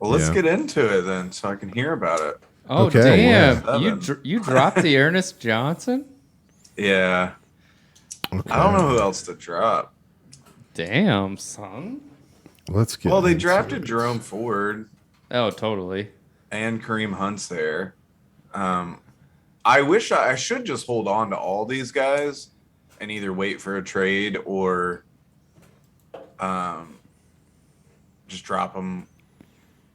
Well, let's get into it then, so I can hear about it. Oh Okay, damn! yeah. You dropped the Ernest Johnson? Yeah, Okay. I don't know who else to drop. Damn, son. Let's get Well, they into drafted it. Jerome Ford Oh, totally. and Kareem Hunt's there. Um, I wish I should just hold on to all these guys and either wait for a trade or um, just drop them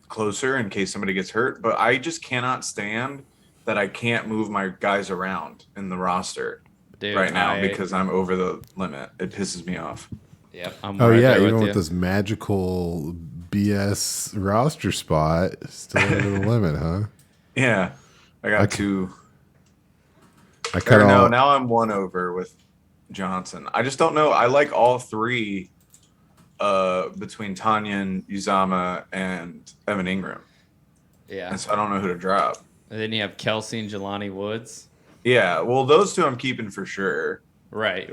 closer in case somebody gets hurt. But I just cannot stand that I can't move my guys around in the roster Dude, right now because I'm over the limit. It pisses me off. Yep, I'm Oh right yeah, there even with with you. this magical BS roster spot, still over the limit, huh? Yeah, I got two. I cut Or no, all. now I'm one over with Johnson. I just don't know. I like all three between Tanyan, Uzama, and Evan Ingram. Yeah. And so I don't know who to drop. And then you have Kelsey and Jelani Woods. Yeah, well, those two I'm keeping for sure. Right.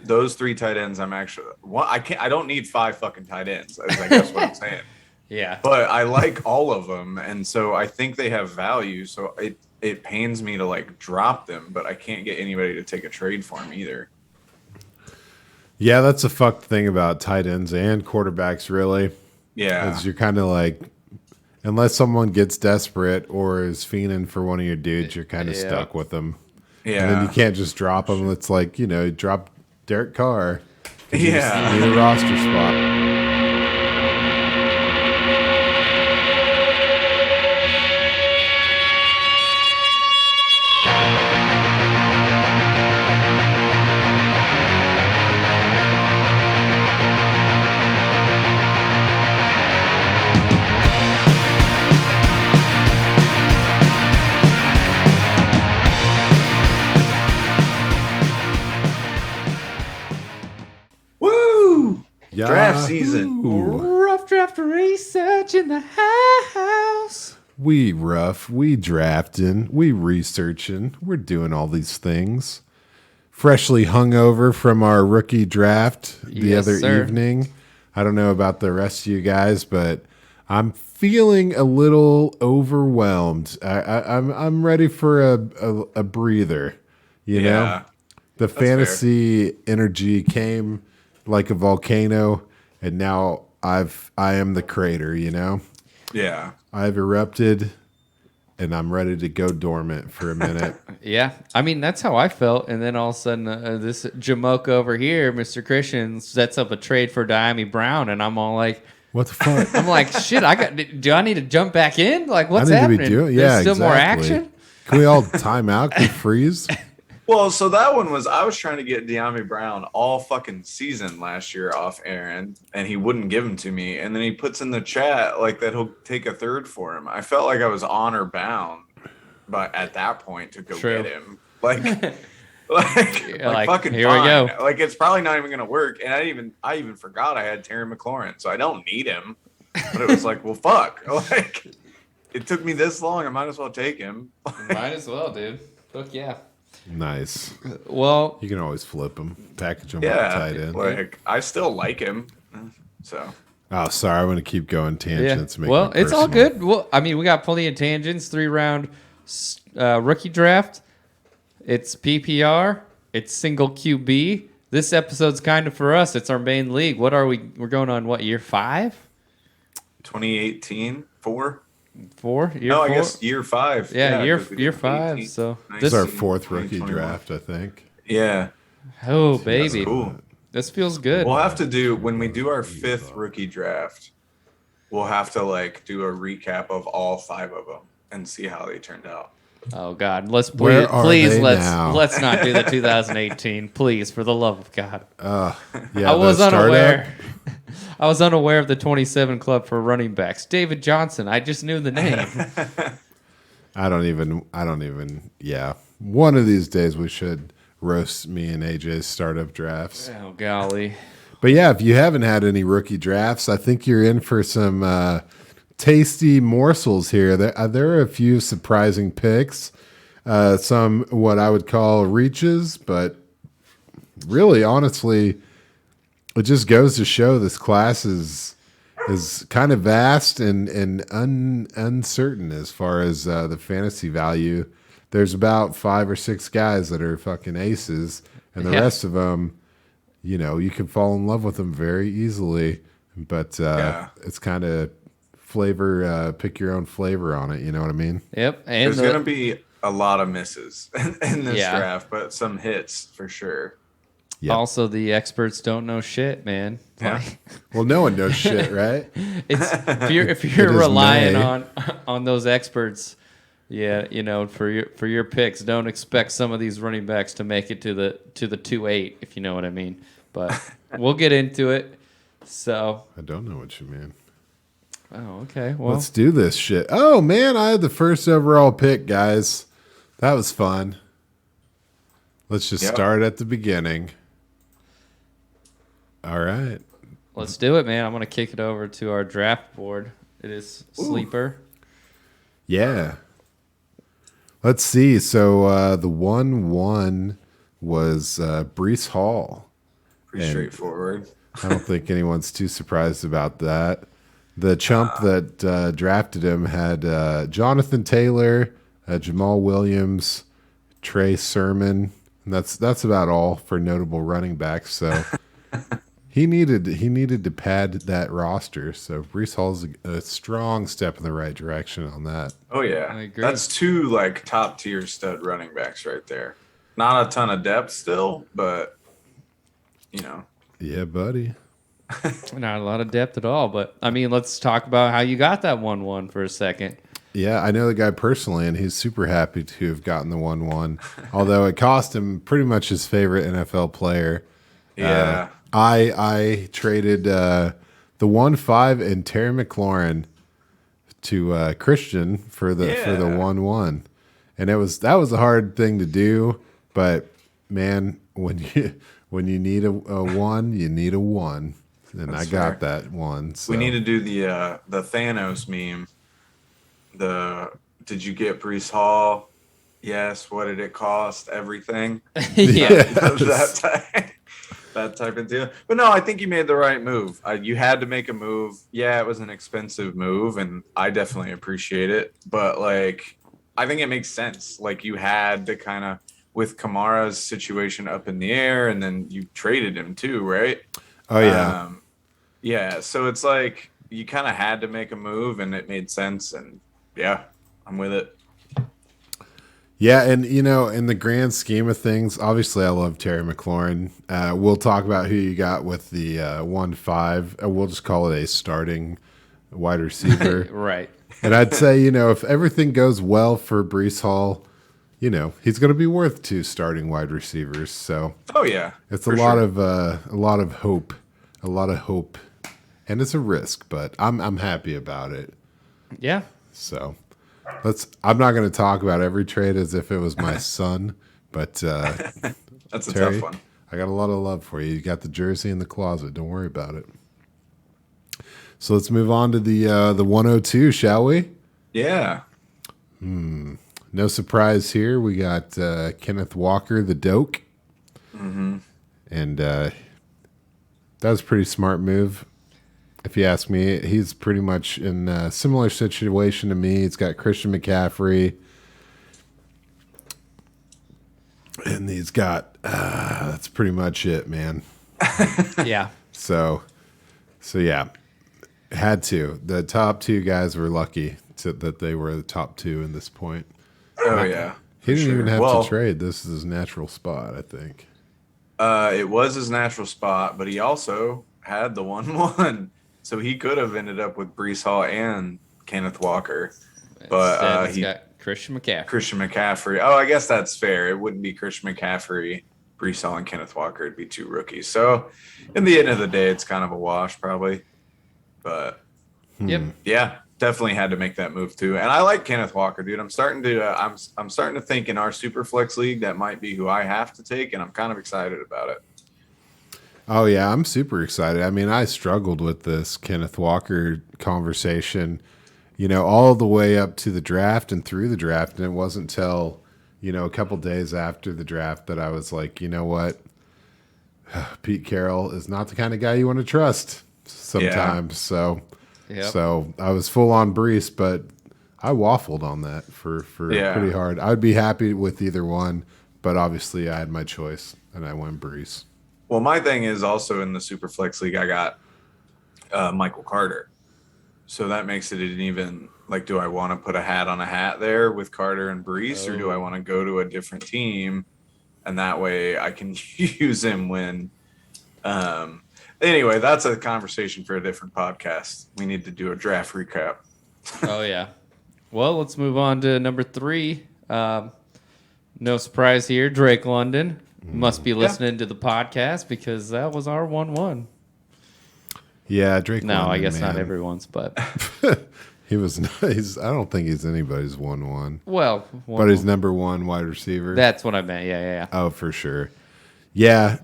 Those three tight ends I'm actually I don't need five fucking tight ends. Is I guess what I'm saying. Yeah. But I like all of them, and so I think they have value. So it pains me to like drop them, but I can't get anybody to take a trade for them either. Yeah, that's a fucked thing about tight ends and quarterbacks, really. Yeah, Is you're kind of like, unless someone gets desperate or is fiending for one of your dudes, you're kind of stuck with them. yeah. And then you can't just drop them. It's like, drop Derek Carr. You just Yeah. need a roster spot. Woo! Yeah. Draft season. Rough draft research in the house. We rough, we drafting, we researching, we're doing all these things. Freshly hungover from our rookie draft the Yes, other sir. evening. I don't know about the rest of you guys, but I'm feeling a little overwhelmed. I'm ready for a breather. You know, Yeah. the fair. fantasy energy came like a volcano, and now I am the crater. You know. Yeah. I've erupted, and I'm ready to go dormant for a minute. Yeah, I mean that's how I felt, and then all of a sudden this Jamoke over here, Mr. Christian, sets up a trade for Diami Brown, and I'm all like, What the fuck? I'm like, shit, do I need to jump back in? Like, what's I need happening? to be doing. There's Yeah, still more exactly. action. Can we all time out? Can we freeze? Well, so that one was I was trying to get De'Ami Brown all fucking season last year off Aaron, and he wouldn't give him to me. And then he puts in the chat like that he'll take a third for him. I felt like I was honor bound, but at that point to go True. get him, like fucking here we fine. go. Like it's probably not even gonna work. And I even forgot I had Terry McLaurin, so I don't need him. But it was like, well, fuck. Like it took me this long, I might as well take him. Might as well, dude. Look, yeah. Nice. Well, You can always flip them, package them with a Yeah, tight end. like I still like him. So Oh, sorry. I'm going to keep going yeah. tangents. make Well, it it's all personal. good. Well, I mean, we got plenty of tangents. 3-round rookie draft. It's PPR. It's single QB. This episode's kind of for us. It's our main league. What are we? We're going on what, year 5? 2018, 4? 4? Year No, 4? I guess year 5. Yeah, year 'cause we did year 5. 18, So This this is our 19, fourth rookie 2021. draft, I think. Yeah, oh that's baby, cool. this feels good. We'll have to do when we do our 5th rookie draft. We'll have to like do a recap of all 5 of them and see how they turned out. Oh God, let's Where are they now? let's not do the 2018, please, for the love of God. Yeah, I was the startup. unaware. I was unaware of the 27 club for running backs. David Johnson. I just knew the name. I don't even. Yeah. One of these days we should roast me and AJ's startup drafts. Oh golly. But yeah, if you haven't had any rookie drafts, I think you're in for some tasty morsels here. There are a few surprising picks, some what I would call reaches, but really, honestly, it just goes to show this class is is kind of vast and uncertain as far as the fantasy value. There's about 5 or 6 guys that are fucking aces, and the Yeah. rest of them, you can fall in love with them very easily. But Yeah. it's kind of flavor, pick your own flavor on it. You know what I mean? Yep. And There's gonna be a lot of misses in this Yeah. draft, but some hits for sure. Yep. also the experts don't know shit, man. Yeah. Like, Well, no one knows shit, right? it's if It you're is relying May. on those experts, yeah, for your picks, don't expect some of these running backs to make it to the 2-8, if you know what I mean. But we'll get into it. So, I don't know what you mean. oh, okay. Well, Let's do this shit. Oh man, I had the first overall pick, guys. That was fun. Let's just Yep. start at the beginning. All right. let's do it, man. I'm gonna kick it over to our draft board. It is sleeper. Yeah. Let's see. So the 1-1 was Brees Hall. Pretty And- straightforward. I don't think anyone's too surprised about that. The chump that drafted him had Jonathan Taylor, Jamal Williams, Trey Sermon. And that's about all for notable running backs. So he needed to pad that roster. So Brees Hall's a strong step in the right direction on that. Oh yeah, I agree. that's 2 like top tier stud running backs right there. Not a ton of depth still, but Yeah, buddy. Not a lot of depth at all, but I mean, let's talk about how you got that 1-1 for a second. Yeah, I know the guy personally, and he's super happy to have gotten the 1-1. Although it cost him pretty much his favorite NFL player. yeah. I traded the 1-5 and Terry McLaurin to Christian for the Yeah. 1-1, and that was a hard thing to do. But man, when you need a 1, you need a 1, and That's I got fair. that 1. So. We need to do the Thanos meme. Did you get Brees Hall? Yes. What did it cost? Everything. Yeah. that type of deal. But no, I think you made the right move. You had to make a move. Yeah, it was an expensive move, and I definitely appreciate it. But like, I think it makes sense. Like, you had to kind of, with Kamara's situation up in the air, and then you traded him too, right? Oh yeah. Yeah. So it's like you kind of had to make a move, and it made sense. And yeah, I'm with it. Yeah, and in the grand scheme of things, obviously I love Terry McLaurin. We'll talk about who you got with the 1-5. We'll just call it a starting wide receiver. Right. And I'd say, if everything goes well for Brees Hall, he's going to be worth 2 starting wide receivers. So Oh yeah, it's for a lot sure. of hope, and it's a risk, but I'm happy about it. Yeah. So I'm not going to talk about every trade as if it was my son, but That's a Terry, tough one. I got a lot of love for you. You got the jersey in the closet. Don't worry about it. So let's move on to the 102, shall we? Yeah. No surprise here. We got Kenneth Walker, the Doke. Mm-hmm. And that was a pretty smart move. If you ask me, he's pretty much in a similar situation to me. He's got Christian McCaffrey. And he's got, that's pretty much it, man. Yeah. So yeah, had to. The top 2 guys were lucky that they were the top 2 in this point. Oh yeah. He for didn't even sure. have Well, to trade. This is his natural spot, I think. It was his natural spot, but he also had the 1-1, so he could have ended up with Brees Hall and Kenneth Walker. But Instead, he's he got Christian McCaffrey. Christian McCaffrey. Oh, I guess that's fair. It wouldn't be Christian McCaffrey, Brees Hall, and Kenneth Walker. It'd be 2 rookies. So, in the end of the day, it's kind of a wash, probably. But Yep. yeah, definitely had to make that move too. And I like Kenneth Walker, dude. I'm starting to think in our Superflex league that might be who I have to take, and I'm kind of excited about it. Oh yeah, I'm super excited. I mean, I struggled with this Kenneth Walker conversation, all the way up to the draft and through the draft, and it wasn't until, a couple days after the draft that I was like, you know what, Pete Carroll is not the kind of guy you want to trust sometimes. So Yep. So I was full on Brees, but I waffled on that for pretty hard. I'd be happy with either one, but obviously I had my choice and I went Brees. Well, my thing is also in the Superflex League, I got Michael Carter. So that makes it an even, like, do I want to put a hat on a hat there with Carter and Brees, or do I want to go to a different team? And that way I can use him when. Anyway, that's a conversation for a different podcast. We need to do a draft recap. Oh, yeah. Well, let's move on to number 3. No surprise here. Drake London must be listening to the podcast because that was our 1-1. Yeah, Drake. No, London, I guess man. not everyone's, but He was nice. I don't think he's anybody's 1-1. well, But he's number 1 wide receiver. that's what I meant. Yeah. Oh, for sure. Yeah.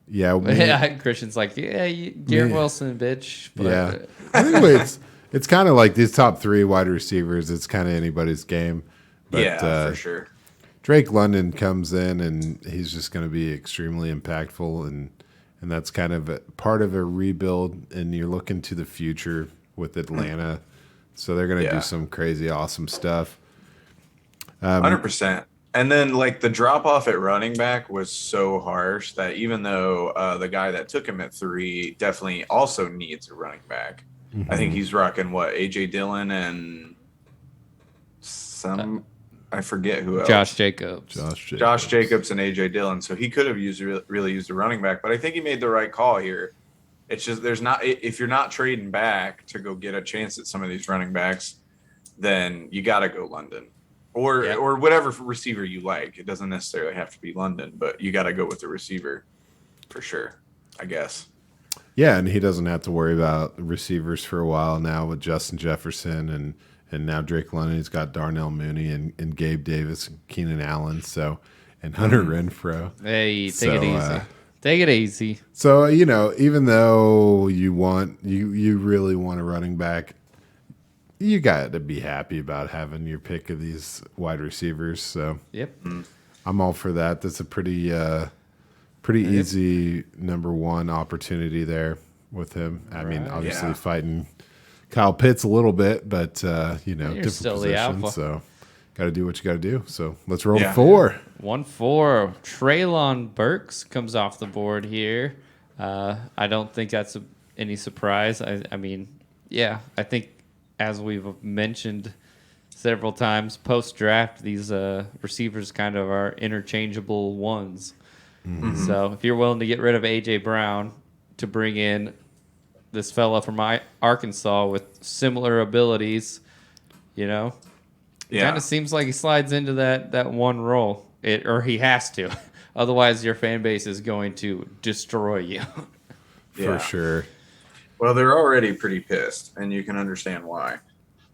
Yeah. Christian's like, Garrett Wilson, bitch. But, Yeah. Anyway, it's kind of like these top 3 wide receivers. It's kind of anybody's game. But, for sure. Drake London comes in and he's just going to be extremely impactful, and that's kind of part of a rebuild. And you're looking to the future with Atlanta, so they're going to do some crazy, awesome stuff. 100%. And then, like, the drop off at running back was so harsh that even though the guy that took him at 3 definitely also needs a running back, I think he's rocking AJ Dillon and I forget who else. Josh Jacobs. Josh Jacobs and AJ Dillon. So he could have really used a running back, but I think he made the right call here. It's just if you're not trading back to go get a chance at some of these running backs, then you got to go London or whatever receiver you like. It doesn't necessarily have to be London, but you got to go with the receiver for sure, I guess. Yeah, and he doesn't have to worry about receivers for a while now with Justin Jefferson and now Drake London. He's got Darnell Mooney and Gabe Davis and Keenan Allen, and Hunter Renfrow. Hey, take it easy. Take it easy. So, even though you really want a running back, you got to be happy about having your pick of these wide receivers. So, Yep. I'm all for that. That's a pretty easy number 1 opportunity there with him. I mean, obviously fighting Kyle Pitts a little bit, but different still the position. alpha. So, got to do what you got to do. So, let's roll 4. 1-4. Treylon Burks comes off the board here. I don't think that's any surprise. I mean, I think as we've mentioned several times, post-draft, these receivers kind of are interchangeable ones. So if you're willing to get rid of A.J. Brown to bring in this fella from Arkansas with similar abilities, it kind of seems like he slides into that one role. Or he has to. Otherwise, your fan base is going to destroy you. For sure. Well, they're already pretty pissed, and you can understand why.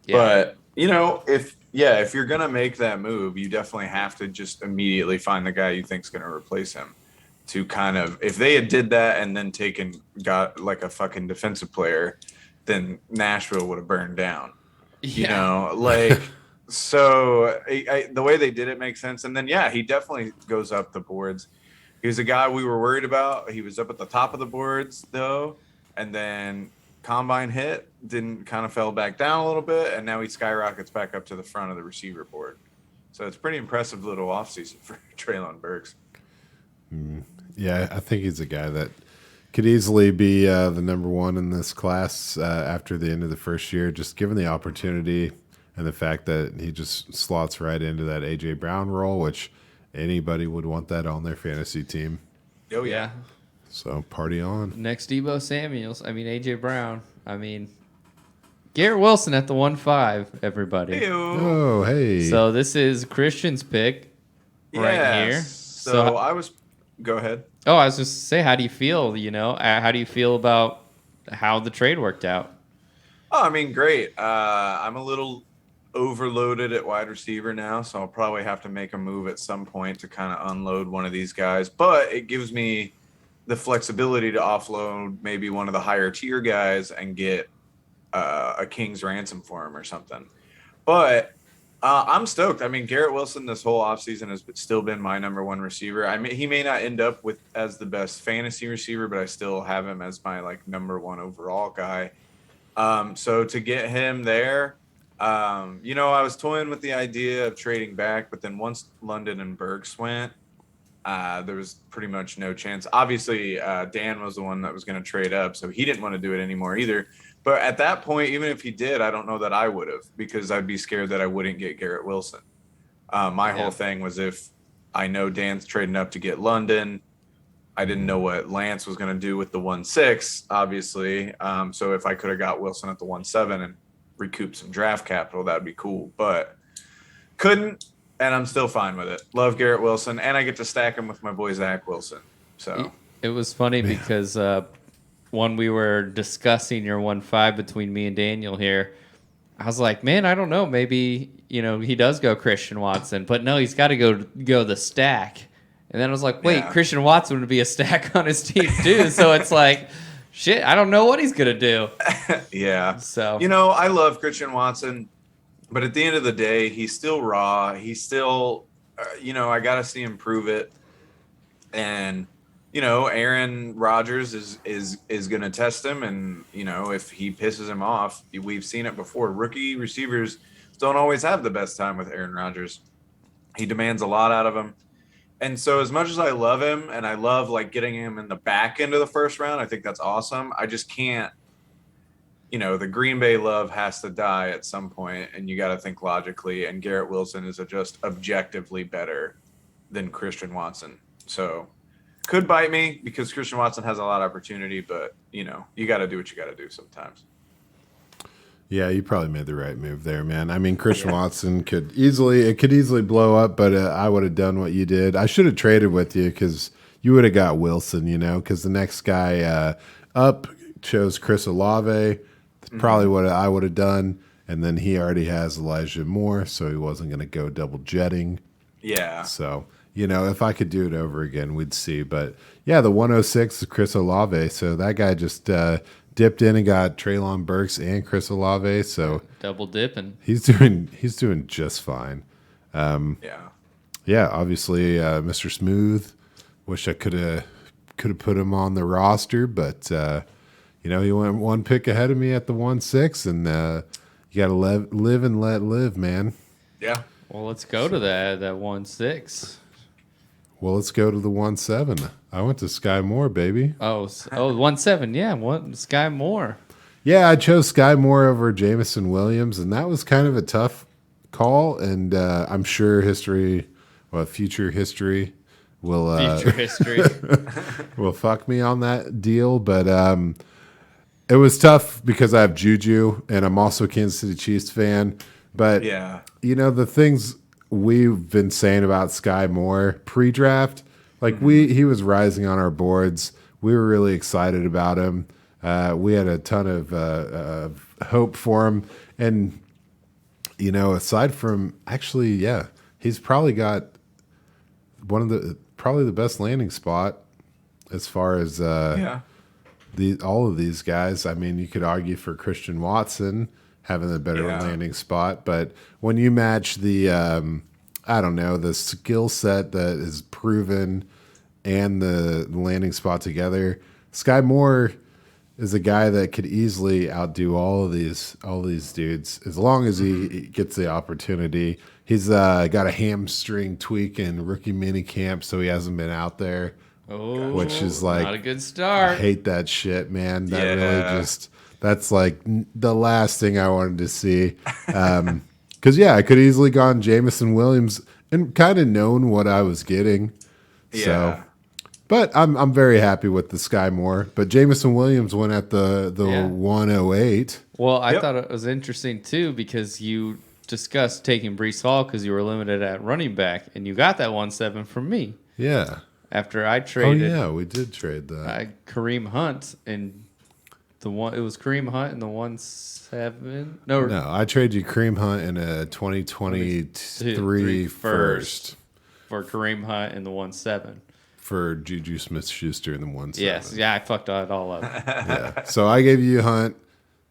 Yeah. But, if you're going to make that move, you definitely have to just immediately find the guy you think is going to replace him. To kind of, if they had did that and then got like a fucking defensive player, then Nashville would have burned down. So the way they did it makes sense. And then, he definitely goes up the boards. He was a guy we were worried about. He was up at the top of the boards, though. And then combine hit, kind of fell back down a little bit. And now he skyrockets back up to the front of the receiver board. So it's pretty impressive little offseason for Treylon Burks. Yeah, I think he's a guy that could easily be the number 1 in this class after the end of the first year, just given the opportunity. And the fact that he just slots right into that A.J. Brown role, which anybody would want that on their fantasy team. Oh, yeah. So, party on. Next, Debo Samuels. A.J. Brown. Garrett Wilson at the 1-5, everybody. Ew. Oh, hey. So, this is Christian's pick right here. So go ahead. Oh, I was just say, how do you feel? How do you feel about how the trade worked out? Oh, I mean, great. I'm a little overloaded at wide receiver now, so I'll probably have to make a move at some point to kind of unload one of these guys. But it gives me the flexibility to offload maybe one of the higher tier guys and get a king's ransom for him or something. But I'm stoked. I mean, Garrett Wilson this whole offseason has still been my number 1 receiver. I mean, he may not end up as the best fantasy receiver, but I still have him as my number 1 overall guy. So to get him there, I was toying with the idea of trading back, but then once London and Burks went, there was pretty much no chance. Obviously, Dan was the one that was going to trade up, so he didn't want to do it anymore either. But at that point, even if he did, I don't know that I would have, because I'd be scared that I wouldn't get Garrett Wilson. My whole thing was, if I know Dan's trading up to get London, I didn't know what Lance was going to do with the 1-6, obviously. So if I could have got Wilson at the 1-7 and recoup some draft capital, that'd be cool. But couldn't, and I'm still fine with it. Love Garrett Wilson, and I get to stack him with my boy Zach Wilson. So It was funny because when we were discussing your 1-5 between me and Daniel here, I was like, man, I don't know. Maybe, he does go Christian Watson, but no, he's got to go the stack. And then I was like, wait, Yeah. Christian Watson would be a stack on his team too. So it's like, shit, I don't know what he's going to do. yeah. So, I love Christian Watson, but at the end of the day, he's still raw. He's still, I got to see him prove it. And, Aaron Rodgers is going to test him. And, if he pisses him off, we've seen it before. Rookie receivers don't always have the best time with Aaron Rodgers. He demands a lot out of him. And so as much as I love him, and I love getting him in the back end of the first round, I think that's awesome. I just can't, the Green Bay love has to die at some point, and you got to think logically. And Garrett Wilson is just objectively better than Christian Watson. So could bite me, because Christian Watson has a lot of opportunity, but you got to do what you got to do sometimes. Yeah, you probably made the right move there, man. I mean, Christian Watson could easily blow up, but I would have done what you did. I should have traded with you, because you would have got Wilson, because the next guy up chose Chris Olave. Probably what I would have done, and then he already has Elijah Moore, so he wasn't going to go double jetting. Yeah. So, if I could do it over again, we'd see. But yeah, the 106 is Chris Olave, so that guy just dipped in and got Treylon Burks and Chris Olave, so double dipping. he's doing just fine. Yeah. Obviously, Mr. Smooth. Wish I could have put him on the roster, but he went one pick ahead of me at the 1-6, and you got to live and let live, man. Yeah. Well, let's go to that 1-6. Well, let's go to the 1-7. I went to Sky Moore, baby. 1-7. Yeah, Sky Moore. Yeah, I chose Sky Moore over Jamison Williams, and that was kind of a tough call. And I'm sure future history will will fuck me on that deal. But it was tough because I have Juju, and I'm also a Kansas City Chiefs fan. But Yeah. the things we've been saying about Sky Moore pre-draft, he was rising on our boards. We were really excited about him. We had a ton of hope for him, and aside from he's probably got probably the best landing spot as far as all of these guys. I mean, you could argue for Christian Watson having a better landing spot, but when you match the the skill set that is proven and the landing spot together, Sky Moore is a guy that could easily outdo all these dudes as long as he gets the opportunity. He's got a hamstring tweak in rookie mini camp, so he hasn't been out there. Oh, which is not a good start. I hate that shit, man. That really that's the last thing I wanted to see. Because I could easily gone Jamison Williams and kind of known what I was getting. Yeah. So, but I'm very happy with the Sky Moore. But Jamison Williams went at the 108. Well, I thought it was interesting too, because you discussed taking Breece Hall because you were limited at running back, and you got that 1-7 from me. Yeah. After I traded. Oh yeah, we did trade that. Kareem Hunt and it was Kareem Hunt in the 1-7. No, I traded you Kareem Hunt in a 2023 first for Kareem Hunt in the 1-7. For Juju Smith-Schuster in the 1-7. Yes, I fucked it all up. Yeah. So I gave you Hunt,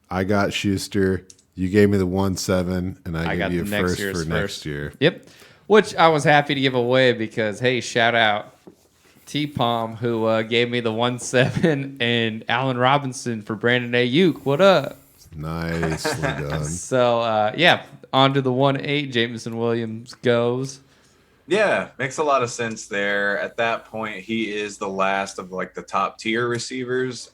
I got Schuster, you gave me the 1-7, and I gave you a first for next year. Yep. Which I was happy to give away because, hey, shout out T-Palm, who gave me the 1-7, and Allen Robinson for Brandon Ayuk. What up? Nicely done. So, yeah, on to the 1-8. Jameson Williams goes. Yeah, makes a lot of sense there. At that point, he is the last of like the top tier receivers.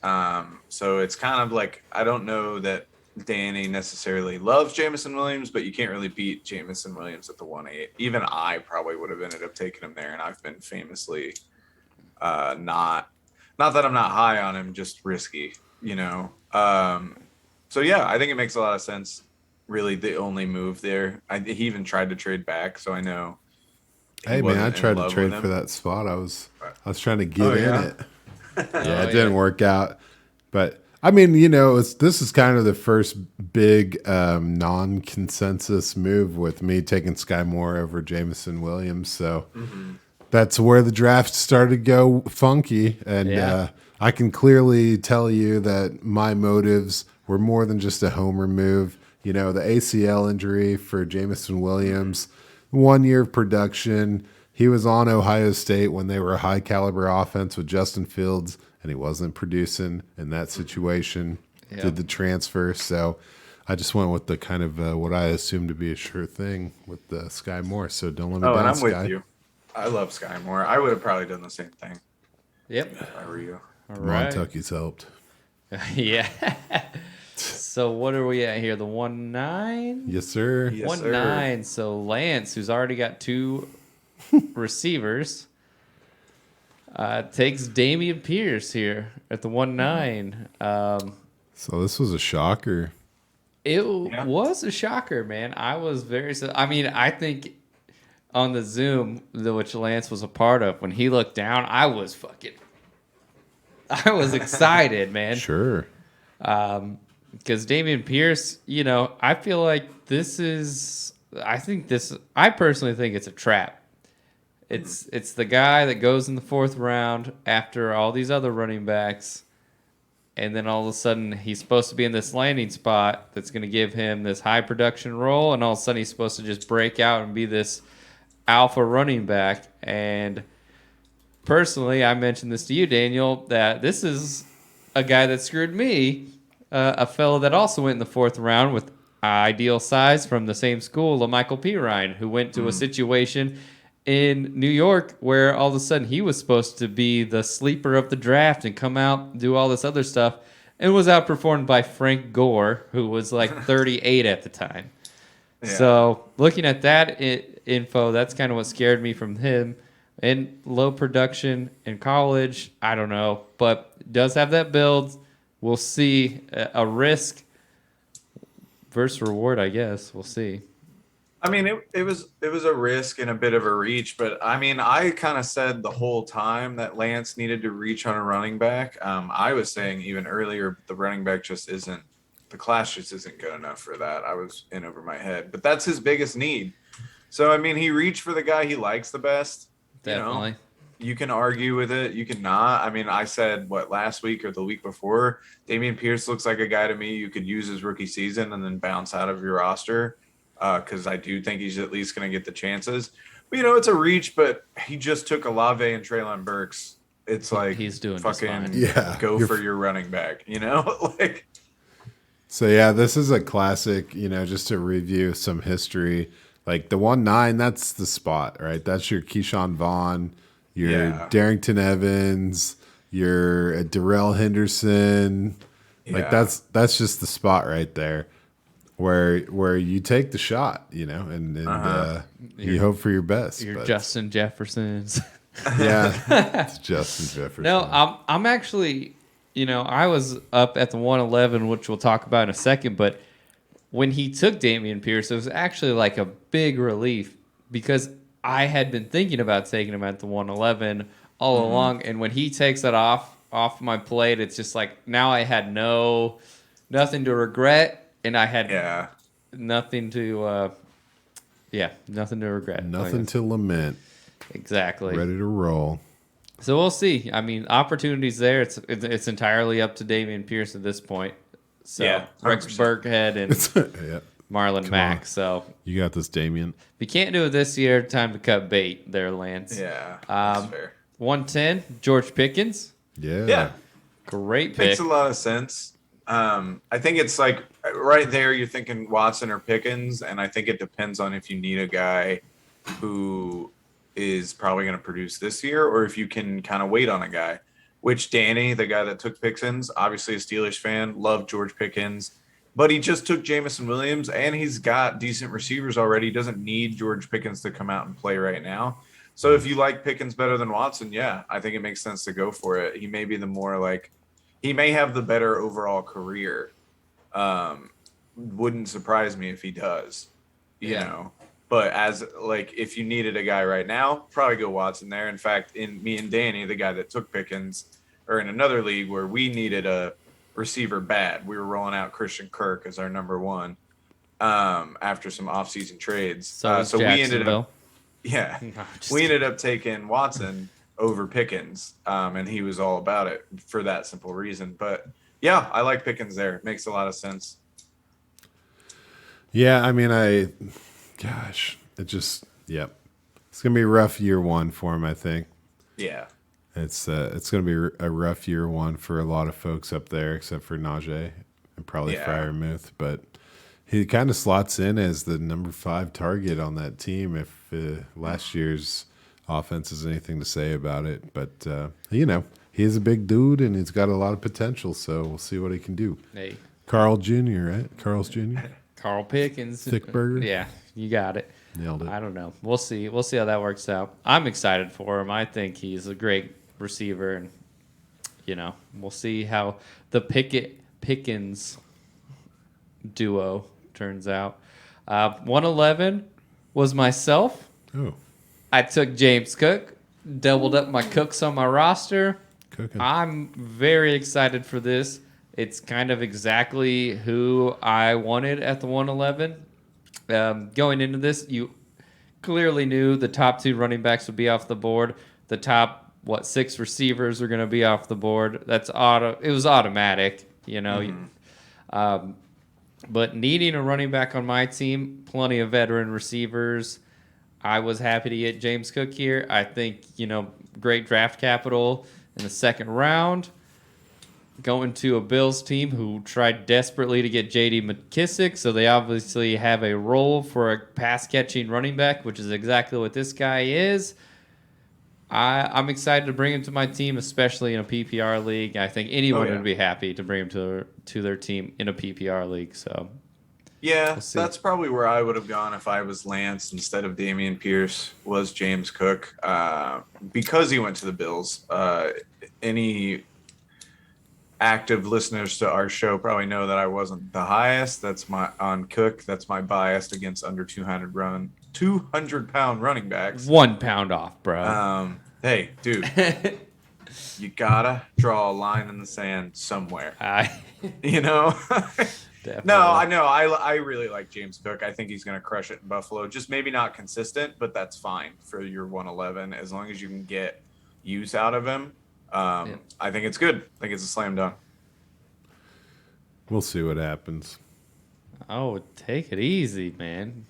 So it's kind of like I don't know that Danny necessarily loves Jameson Williams, but you can't really beat Jameson Williams at the 1-8. Even I probably would have ended up taking him there, and I've been famously not that I'm not high on him, just risky, you know. So yeah, I think it makes a lot of sense. Really, the only move there. He even tried to trade back, so I know. Hey man, I tried to trade for that spot. I was trying to get in it. Yeah, it didn't work out. But I mean, you know, this is kind of the first big non-consensus move with me taking Sky Moore over Jameson Williams. So that's where the draft started to go funky. And I can clearly tell you that my motives were more than just a homer move. You know, the ACL injury for Jameson Williams. 1 year of production. He was on Ohio State when they were a high caliber offense with Justin Fields, and he wasn't producing in that situation. Yep. Did the transfer. So I just went with the kind of what I assumed to be a sure thing with Sky Moore. So don't let me down, and I'm Sky. with you. I love Sky Moore. I would have probably done the same thing. Yep. If I were you. All right. Montucky's helped. Yeah. So what are we at here? The 1-9? Yes, sir. Yes, 1-9. So Lance, who's already got 2 receivers, takes Dameon Pierce here at the 1-9. So this was a shocker. It was a shocker, man. I was I mean, I think on the Zoom, which Lance was a part of, when he looked down, I was excited, man. Sure. Because Dameon Pierce, you know, I feel like I personally think it's a trap. It's the guy that goes in the 4th round after all these other running backs, and then all of a sudden he's supposed to be in this landing spot that's going to give him this high production role, and all of a sudden he's supposed to just break out and be this alpha running back. And personally, I mentioned this to you, Daniel, that this is a guy that screwed me. A fellow that also went in the 4th round with ideal size from the same school, LaMichael Pirine, who went to a situation in New York where all of a sudden he was supposed to be the sleeper of the draft and come out and do all this other stuff, and was outperformed by Frank Gore, who was like 38 at the time. Yeah. So looking at that info, that's kind of what scared me from him. And low production in college, I don't know, but does have that build. We'll see. A risk versus reward, I guess. We'll see. I mean, it was a risk and a bit of a reach, but I mean, I kind of said the whole time that Lance needed to reach on a running back. I was saying even earlier, the running back the class just isn't good enough for that. I was in over my head, but that's his biggest need. So, I mean, he reached for the guy he likes the best. Definitely. You know? You can argue with it. You can not. I mean, I said, last week or the week before, Dameon Pierce looks like a guy to me you could use his rookie season and then bounce out of your roster because I do think he's at least going to get the chances. But, you know, it's a reach, but he just took Olave and Treylon Burks. It's like he's doing fucking go for your running back, you know? So, yeah, this is a classic, you know, just to review some history. Like the 1-9, that's the spot, right? That's your Keyshawn Vaughn. Your Darrington Evans, your Darrell Henderson, like that's just the spot right there, where you take the shot, you know, and you hope for your best. Your Justin Jeffersons. Yeah, it's Justin Jefferson. No, I'm actually, you know, I was up at the 111, which we'll talk about in a second, but when he took Dameon Pierce, it was actually like a big relief because I had been thinking about taking him at the 111 all along, and when he takes it off my plate, it's just like now I had nothing to regret, and I had nothing to nothing to regret, nothing to lament. Exactly, ready to roll. So we'll see. I mean, opportunities there. It's entirely up to Dameon Pierce at this point. So Rex Burkhead and Marlon Mack. So you got this, Damien. If you can't do it this year, time to cut bait there, Lance. Yeah, that's fair. 110, George Pickens. Yeah. Great pick. Makes a lot of sense. I think it's like right there. You're thinking Watson or Pickens, and I think it depends on if you need a guy who is probably going to produce this year, or if you can kind of wait on a guy. Which Danny, the guy that took Pickens, obviously a Steelers fan, loved George Pickens, but he just took Jamison Williams, and he's got decent receivers already. He doesn't need George Pickens to come out and play right now. So if you like Pickens better than Watson, yeah, I think it makes sense to go for it. He may be the more like he may have the better overall career. Wouldn't surprise me if he does, you know. But as like if you needed a guy right now, probably go Watson there. In fact, in me and Danny, the guy that took Pickens, or in another league where we needed a receiver bad, we were rolling out Christian Kirk as our number one after some offseason trades. So We ended up No, we ended up taking Watson over Pickens, and he was all about it for that simple reason. But yeah, I like Pickens there. It makes a lot of sense. Yeah, I mean, gosh, it's going to be a rough year one for him, I think. Yeah. It's going to be a rough year one for a lot of folks up there, except for Najee and probably Freiermuth. But he kind of slots in as the number 5 target on that team if last year's offense has anything to say about it. But, he is a big dude, and he's got a lot of potential, so we'll see what he can do. Hey. Carl Jr., right? Carl's Jr.? Carl Pickens. Thick burger? Yeah, you got it. Nailed it. I don't know. We'll see. We'll see how that works out. I'm excited for him. I think he's a great receiver, and we'll see how the Pickens duo turns out. 111 was myself. Oh, I took James Cook, doubled up my cooks on my roster. cooking. I'm very excited for this. It's kind of exactly who I wanted at the 111. Going into this, you clearly knew the top 2 running backs would be off the board. The top 6 receivers are going to be off the board. It was automatic, But needing a running back on my team, plenty of veteran receivers. I was happy to get James Cook here. I think great draft capital in the second round. Going to a Bills team who tried desperately to get J.D. McKissick, so they obviously have a role for a pass-catching running back, which is exactly what this guy is. I'm excited to bring him to my team, especially in a PPR league. I think anyone would be happy to bring him to their team in a PPR league. So, yeah, that's probably where I would have gone if I was Lance instead of Damian Pierce. Was James Cook because he went to the Bills. Any active listeners to our show probably know that I wasn't the highest. That's on Cook. That's my bias against under 200-pound running backs. 1 pound off, bro. Hey, dude, you gotta draw a line in the sand somewhere. No, I know. I really like James Cook. I think he's gonna crush it in Buffalo. Just maybe not consistent, but that's fine for your 111 as long as you can get use out of him. I think it's good. I think it's a slam dunk. We'll see what happens. Oh, take it easy, man.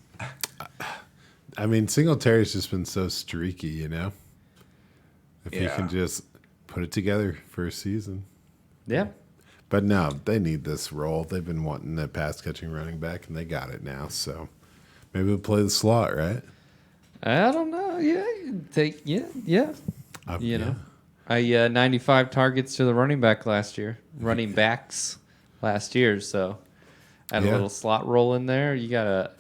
I mean, Singletary's just been so streaky, If you can just put it together for a season. Yeah. But no, they need this role. They've been wanting a pass-catching running back, and they got it now. So maybe we'll play the slot, right? I don't know. Yeah. I 95 targets to the running backs last year. So add a little slot roll in there. You got a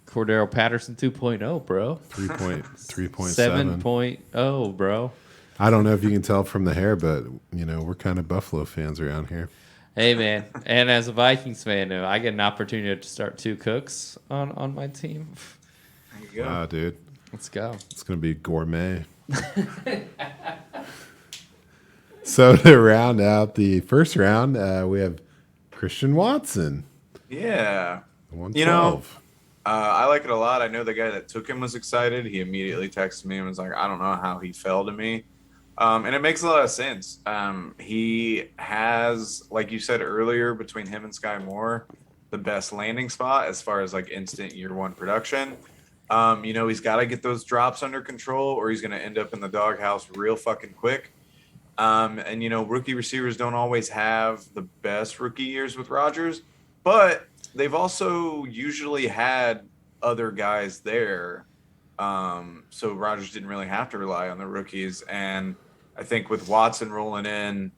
Cordero Patterson 2.0, bro. 3.7. 7.0, bro. I don't know if you can tell from the hair, but, we're kind of Buffalo fans around here. Hey, man. And as a Vikings fan, I get an opportunity to start 2 cooks on my team. There you go. Wow, dude. Let's go. It's going to be gourmet. So to round out the first round, we have Christian Watson. Yeah. 112. I like it a lot. I know the guy that took him was excited. He immediately texted me and was like, I don't know how he fell to me. And it makes a lot of sense. He has, like you said earlier, between him and Sky Moore, the best landing spot as far as like instant year one production. He's got to get those drops under control or he's going to end up in the doghouse real fucking quick. And, rookie receivers don't always have the best rookie years with Rodgers, but they've also usually had other guys there. So Rodgers didn't really have to rely on the rookies. And I think with Watson rolling in,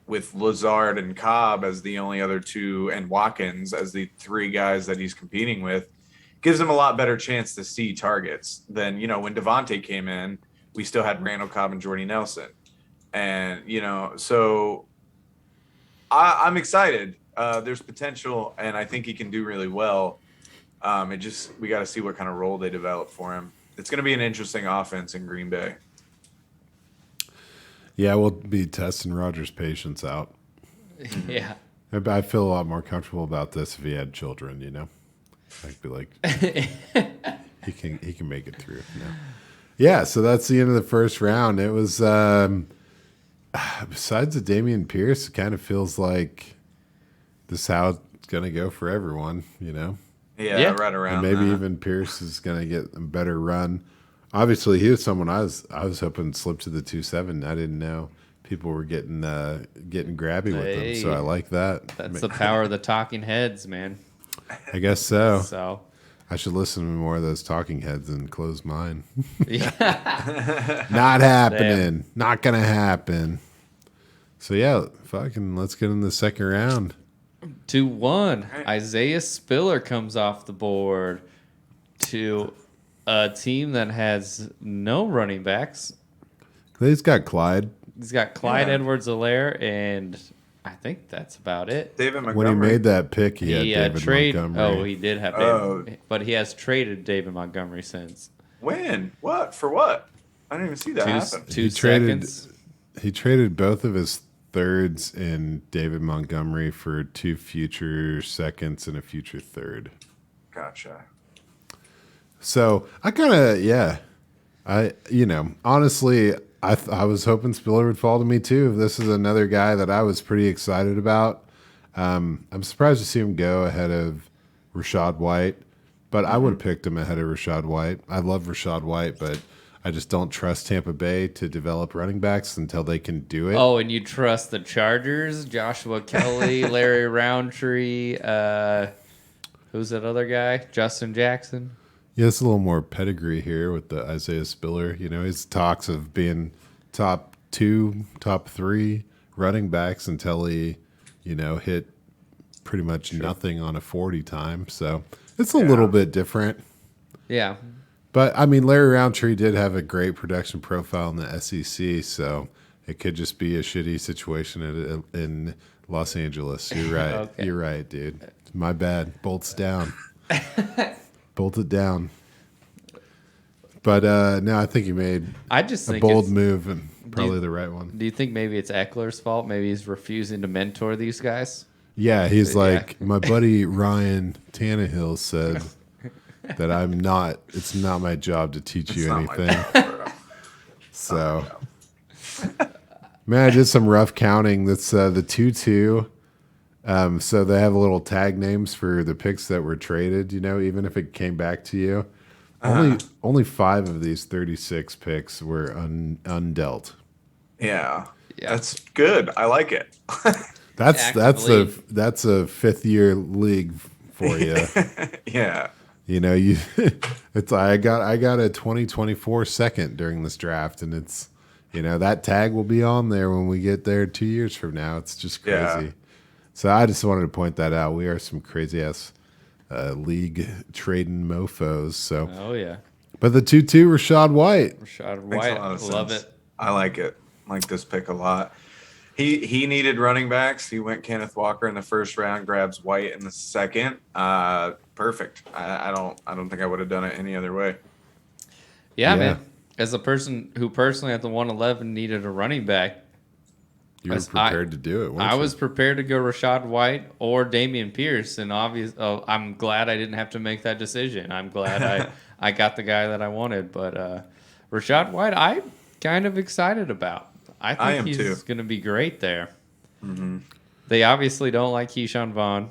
with Lazard and Cobb as the only other two, and Watkins as the three guys that he's competing with, gives him a lot better chance to see targets than, when Devontae came in, we still had Randall Cobb and Jordy Nelson. And, so I'm excited. There's potential, and I think he can do really well. We got to see what kind of role they develop for him. It's going to be an interesting offense in Green Bay. Yeah, we'll be testing Rodgers' patience out. Yeah. I feel a lot more comfortable about this if he had children, I'd be like, he can make it through. Yeah, so that's the end of the first round. It was, besides the Dameon Pierce, it kind of feels like this is how it's going to go for everyone, Yeah, right around. And maybe even Pierce is going to get a better run. Obviously, he was someone I was hoping slipped to the 2-7. I didn't know people were getting grabby with him, so I like that. That's the power of the talking heads, man. I guess so. So I should listen to more of those talking heads and close mine. yeah. Not happening. Not gonna happen. So yeah, let's get in the second round. 2-1. Isaiah Spiller comes off the board to a team that has no running backs. He's got Clyde. He's got Clyde Edwards-Helaire, and I think that's about it. David Montgomery. When he made that pick, he had David Montgomery. Oh, he did have David, but he has traded David Montgomery since. When? What? For what? I didn't even see that happen. Two seconds. He traded both of his thirds in David Montgomery for 2 future seconds and a future third. Gotcha. So I kind of, honestly, I was hoping Spiller would fall to me too. This is another guy that I was pretty excited about. I'm surprised to see him go ahead of Rachaad White, but I would have picked him ahead of Rachaad White. I love Rachaad White, but I just don't trust Tampa Bay to develop running backs until they can do it. Oh, and you trust the Chargers, Joshua Kelly, Larry Roundtree, who's that other guy? Justin Jackson. Yeah, it's a little more pedigree here with the Isaiah Spiller. His talks of being top 2, top 3 running backs until he, hit pretty much nothing on a 40 time. So it's a little bit different. Yeah. But, Larry Roundtree did have a great production profile in the SEC, so it could just be a shitty situation in Los Angeles. You're right. Okay. You're right, dude. My bad. Bolts down. Bolt it down. But no, I think he made a bold move and probably the right one. Do you think maybe it's Eckler's fault? Maybe he's refusing to mentor these guys? Yeah, he's like, my buddy Ryan Tannehill said that it's not my job to teach you anything. So, man, I did some rough counting. That's the 2-2. So they have a little tag names for the picks that were traded, even if it came back to you. Only 5 of these 36 picks were undealt. Yeah. That's good. I like it. That's a 5th-year league for you. Yeah. I got a 2024 second during this draft, and it's that tag will be on there when we get there 2 years from now. It's just crazy. Yeah. So I just wanted to point that out. We are some crazy ass league trading mofos. So yeah. But the 2-2 Rachaad White. Rachaad White, love it. I like it. I like this pick a lot. He needed running backs. He went Kenneth Walker in the first round, grabs White in the second. Perfect. I don't think I would have done it any other way. Yeah, man. As a person who personally at the 111 needed a running back, you were prepared to do it, weren't you? I was prepared to go Rachaad White or Dameon Pierce, and I'm glad I didn't have to make that decision. I'm glad I got the guy that I wanted. But Rachaad White, I'm kind of excited about. I think he's going to be great there. Mm-hmm. They obviously don't like Keyshawn Vaughn,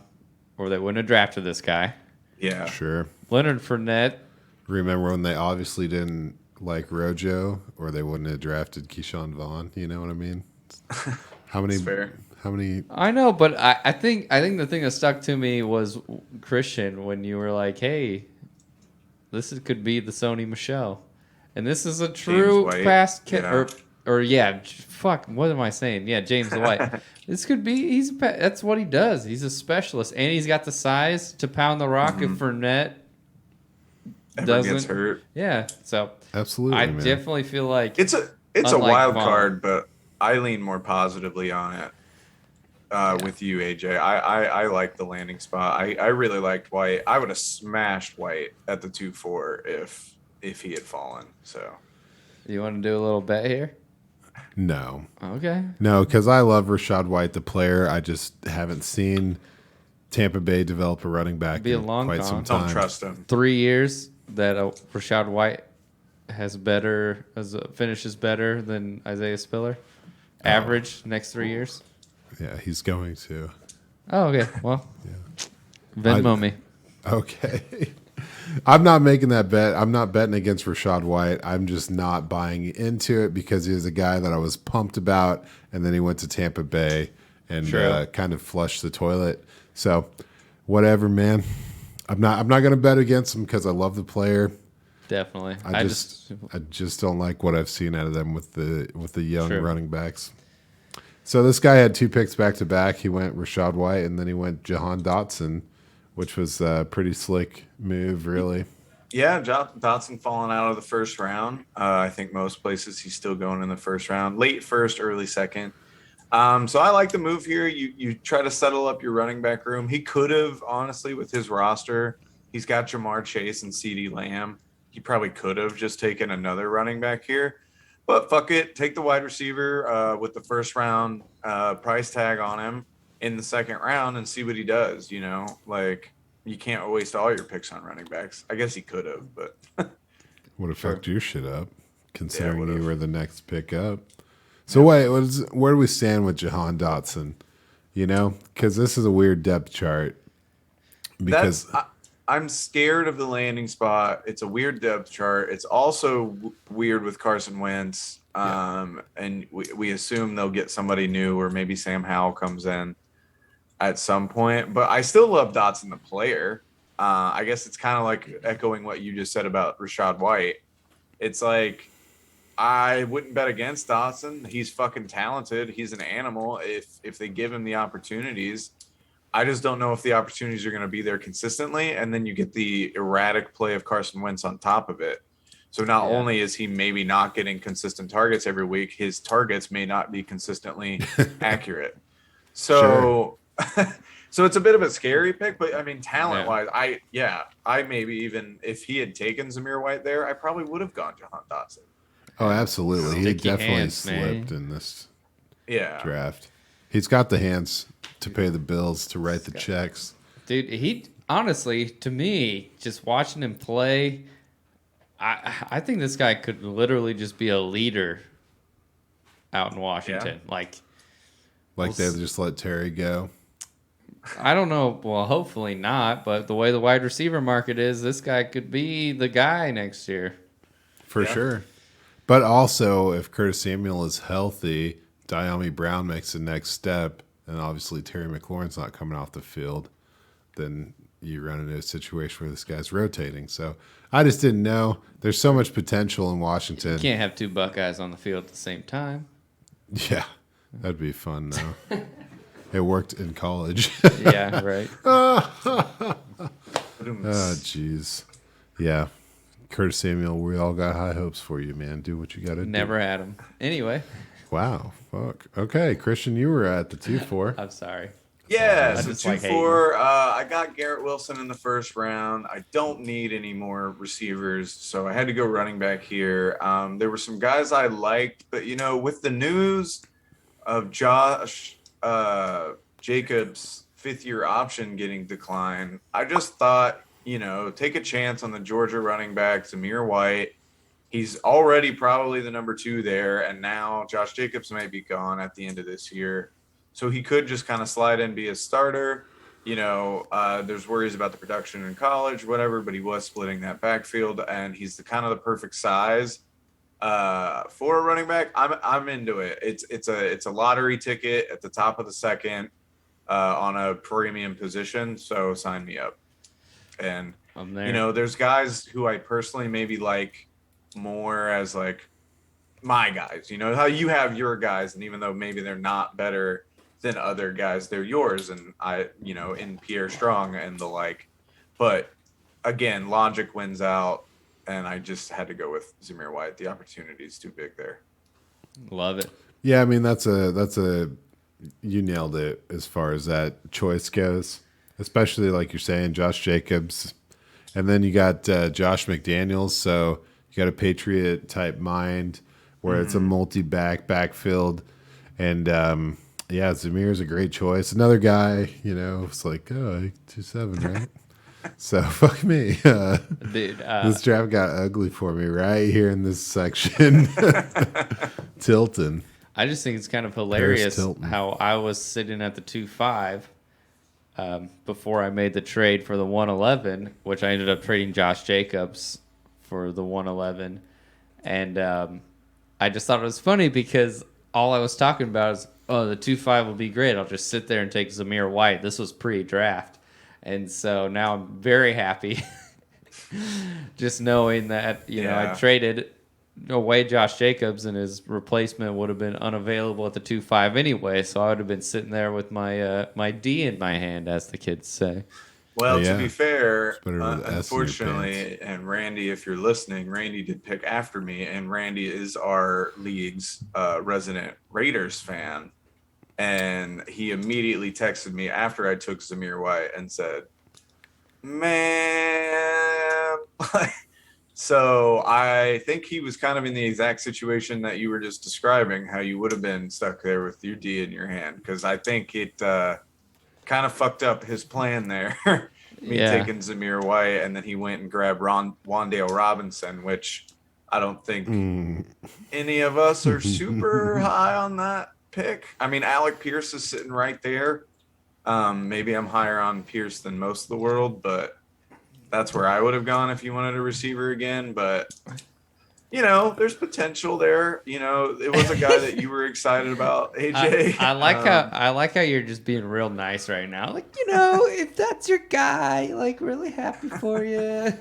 or they wouldn't have drafted this guy. Yeah. Sure. Leonard Fournette. Remember when they obviously didn't like Rojo, or they wouldn't have drafted Keyshawn Vaughn? You know what I mean? How many? That's fair. How many? I know, but I think the thing that stuck to me was Christian when you were like, "Hey, could be the Sony Michelle," and this is a James true White. past Yeah. or yeah, fuck. What am I saying? Yeah, James White. This could be. That's what he does. He's a specialist, and he's got the size to pound the rock if Fournette Ever gets doesn't. hurt. Yeah, so Absolutely, I man. definitely feel like It's a unlike wild Vaughn. card, but I lean more positively on it. With you, AJ. I like the landing spot. I really liked White. I would have smashed White at the 2-4 if he had fallen. So You want to do a little bet here? No, Okay. no, because I love Rashad White, the player. I just haven't seen Tampa Bay develop a running back Be a in long quite some con. time. don't trust him. 3 years that Rashad White finishes better than Isaiah Spiller. Average next 3 years. Yeah, he's going to. Oh, okay. Well, Venmo me. Okay. I'm not making that bet. I'm not betting against Rashad White. I'm just not buying into it because he was a guy that I was pumped about, and then he went to Tampa Bay and True. kind of flushed the toilet. So, whatever, man. I'm not going to bet against him because I love the player. Definitely. I just don't like what I've seen out of them with the young Sure. running backs. So this guy had 2 picks back to back. He went Rashad White and then he went Jahan Dotson, which was a pretty slick move, really. Yeah, Dotson falling out of the first round. I think most places he's still going in the first round, late first, early second. So I like the move here. You try to settle up your running back room. He could have, honestly, with his roster, he's got Jamar Chase and CeeDee Lamb. He probably could have just taken another running back here. But fuck it, take the wide receiver with the first round price tag on him in the second round and see what he does. You know, like you can't waste all your picks on running backs. I guess he could have, but Would have fucked your shit up, considering would've. you were the next pick up. So wait, where do we stand with Jahan Dotson? You know, because this is a weird depth chart. Because I'm scared of the landing spot. It's a weird depth chart. It's also weird with Carson Wentz. And we assume they'll get somebody new, or maybe Sam Howell comes in at some point. But I still love Dotson, the player. I guess it's kind of like echoing what you just said about Rashad White. It's like I wouldn't bet against Dotson. He's fucking talented. He's an animal if they give him the opportunities. I just don't know if the opportunities are going to be there consistently, and then you get the erratic play of Carson Wentz on top of it. So not only is he maybe not getting consistent targets every week, his targets may not be consistently accurate. So, so it's a bit of a scary pick, but I mean, talent-wise, I maybe even if he had taken Zamir White there, I probably would have gone Jahan Dotson. oh, absolutely, he Sticky definitely hands, slipped man. in this Yeah. draft. He's got the hands to pay the bills, to write the checks. Dude, he honestly, to me, just watching him play, I think this guy could literally just be a leader out in Washington. Like They just let Terry go. I don't know. Well, hopefully not. But the way the wide receiver market is, this guy could be the guy next year. For sure. But also, if Curtis Samuel is healthy, Diami Brown makes the next step, and obviously Terry McLaurin's not coming off the field, then you run into a situation where this guy's rotating. So I just didn't know. There's so much potential in Washington. You can't have two Buckeyes on the field at the same time. Yeah, that'd be fun, though. It worked in college. Yeah, right. Oh, jeez. Yeah. Curtis Samuel, we all got high hopes for you, man. Do what you got to do. Never had him. Anyway, Wow. Fuck. Okay, Christian, you were at the 2-4. I'm sorry. Yeah, I so just like 2-4. I got Garrett Wilson in the first round. I don't need any more receivers, so I had to go running back here. There were some guys I liked, but you know, with the news of Josh Jacobs' fifth-year option getting declined, I just thought, you know, take a chance on the Georgia running back, Zamir White. He's already probably the number 2 there, and now Josh Jacobs may be gone at the end of this year. So he could just kind of slide in, be a starter. You know, there's worries about the production in college, whatever, but he was splitting that backfield, and he's the kind of the perfect size For a running back, I'm into it. It's a lottery ticket at the top of the second on a premium position. So sign me up. And I'm there. there's guys who I personally maybe like more as like my guys. You know how you have your guys, and even though maybe they're not better than other guys, they're yours. And in Pierre Strong and the like. But again, logic wins out, and I just had to go with Zamir White. The opportunity is too big there. Love it. Yeah, I mean that's a you nailed it as far as that choice goes. Especially like you're saying, Josh Jacobs, and then you got Josh McDaniels. So you got a Patriot type mind where it's a multi-back backfield, and yeah, Zamir is a great choice. Another guy, it's like 2-7, right? So fuck me. Dude, This draft got ugly for me right here in this section. Tilton. I just think it's kind of hilarious Tilton. how I was sitting at the 2-5 before I made the trade for the 111, which I ended up trading Josh Jacobs for the 111. And I just thought it was funny because all I was talking about is, the 2-5 will be great. I'll just sit there and take Zamir White. This was pre-draft. And so now I'm very happy just knowing that, I traded away Josh Jacobs and his replacement would have been unavailable at the 2-5 anyway. So I would have been sitting there with my my D in my hand, as the kids say. Well, Yeah. to be fair, better with S in your unfortunately, and Randy, if you're listening, Randy did pick after me, and Randy is our league's resident Raiders fan. And he immediately texted me after I took Zamir White and said, man. So I think he was kind of in the exact situation that you were just describing, how you would have been stuck there with your D in your hand. Because I think it kind of fucked up his plan there. Me taking Zamir White, and then he went and grabbed Wandale Robinson, which I don't think any of us are super high on that pick. I mean, Alec Pierce is sitting right there. Maybe I'm higher on Pierce than most of the world, but that's where I would have gone if you wanted a receiver again. But there's potential there. It was a guy that you were excited about, AJ. I like how you're just being real nice right now. Like, if that's your guy, like, really happy for you.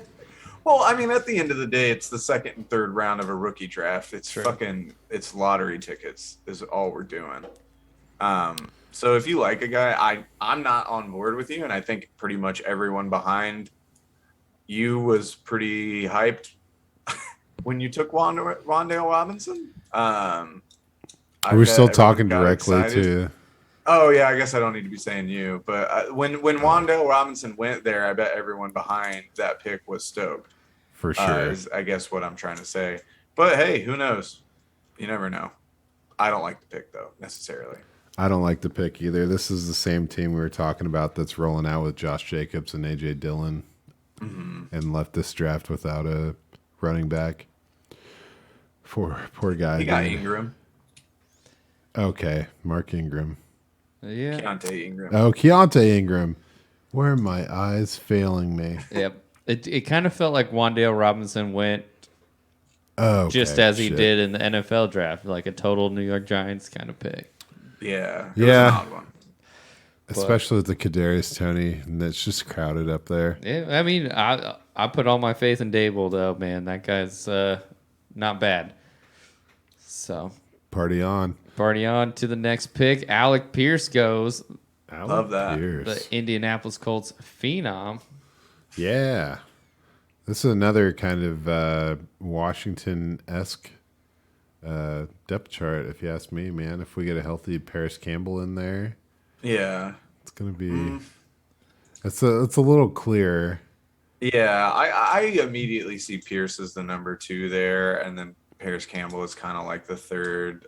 Well, I mean, at the end of the day, it's the second and third round of a rookie draft. It's it's lottery tickets is all we're doing. So if you like a guy, I'm not on board with you, and I think pretty much everyone behind you was pretty hyped when you took Wandale Robinson. We're still talking directly to. Oh yeah, I guess I don't need to be saying you, but when Wandale Robinson went there, I bet everyone behind that pick was stoked. For sure. Is I guess what I'm trying to say. But hey, who knows? You never know. I don't like the pick though, necessarily. I don't like the pick either. This is the same team we were talking about that's rolling out with Josh Jacobs and AJ Dillon, and left this draft without a running back. Poor guy. He got Ingram. Okay, Mark Ingram. Yeah. Keontae Ingram. Oh, Keontae Ingram. Where are my eyes failing me? Yep. It kind of felt like Wandale Robinson went Oh, just as he did in the NFL draft, like a total New York Giants kind of pick. Yeah. Yeah. Was an odd one. Especially with the Kadarius Toney, and it's just crowded up there. Yeah, I mean, I put all my faith in Dable, though, man. That guy's not bad. So, Party on. party on to the next pick. Alec Pierce goes, Love that. Pierce. the Indianapolis Colts phenom. Yeah. This is another kind of Washington-esque depth chart, if you ask me, man. If we get a healthy Paris Campbell in there, Yeah. it's going to be... It's a little clearer. Yeah. I immediately see Pierce as the number 2 there, and then Paris Campbell is kind of like the third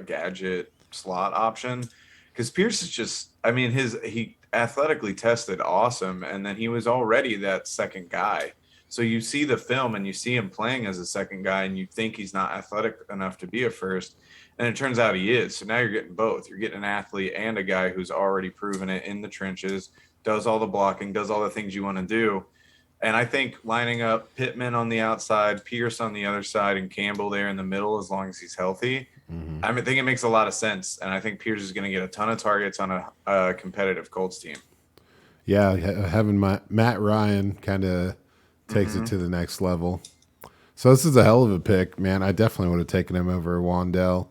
gadget slot option. Because Pierce is just, I mean, he athletically tested awesome, and then he was already that second guy. So you see the film and you see him playing as a second guy, and you think he's not athletic enough to be a first, and it turns out he is. So now you're getting both. You're getting an athlete and a guy who's already proven it in the trenches, does all the blocking, does all the things you want to do. And I think lining up Pittman on the outside, Pierce on the other side, and Campbell there in the middle, as long as he's healthy, I think it makes a lot of sense. And I think Pierce is going to get a ton of targets on a competitive Colts team. Yeah, having Matt Ryan kind of takes it to the next level. So this is a hell of a pick, man. I definitely would have taken him over Wandell.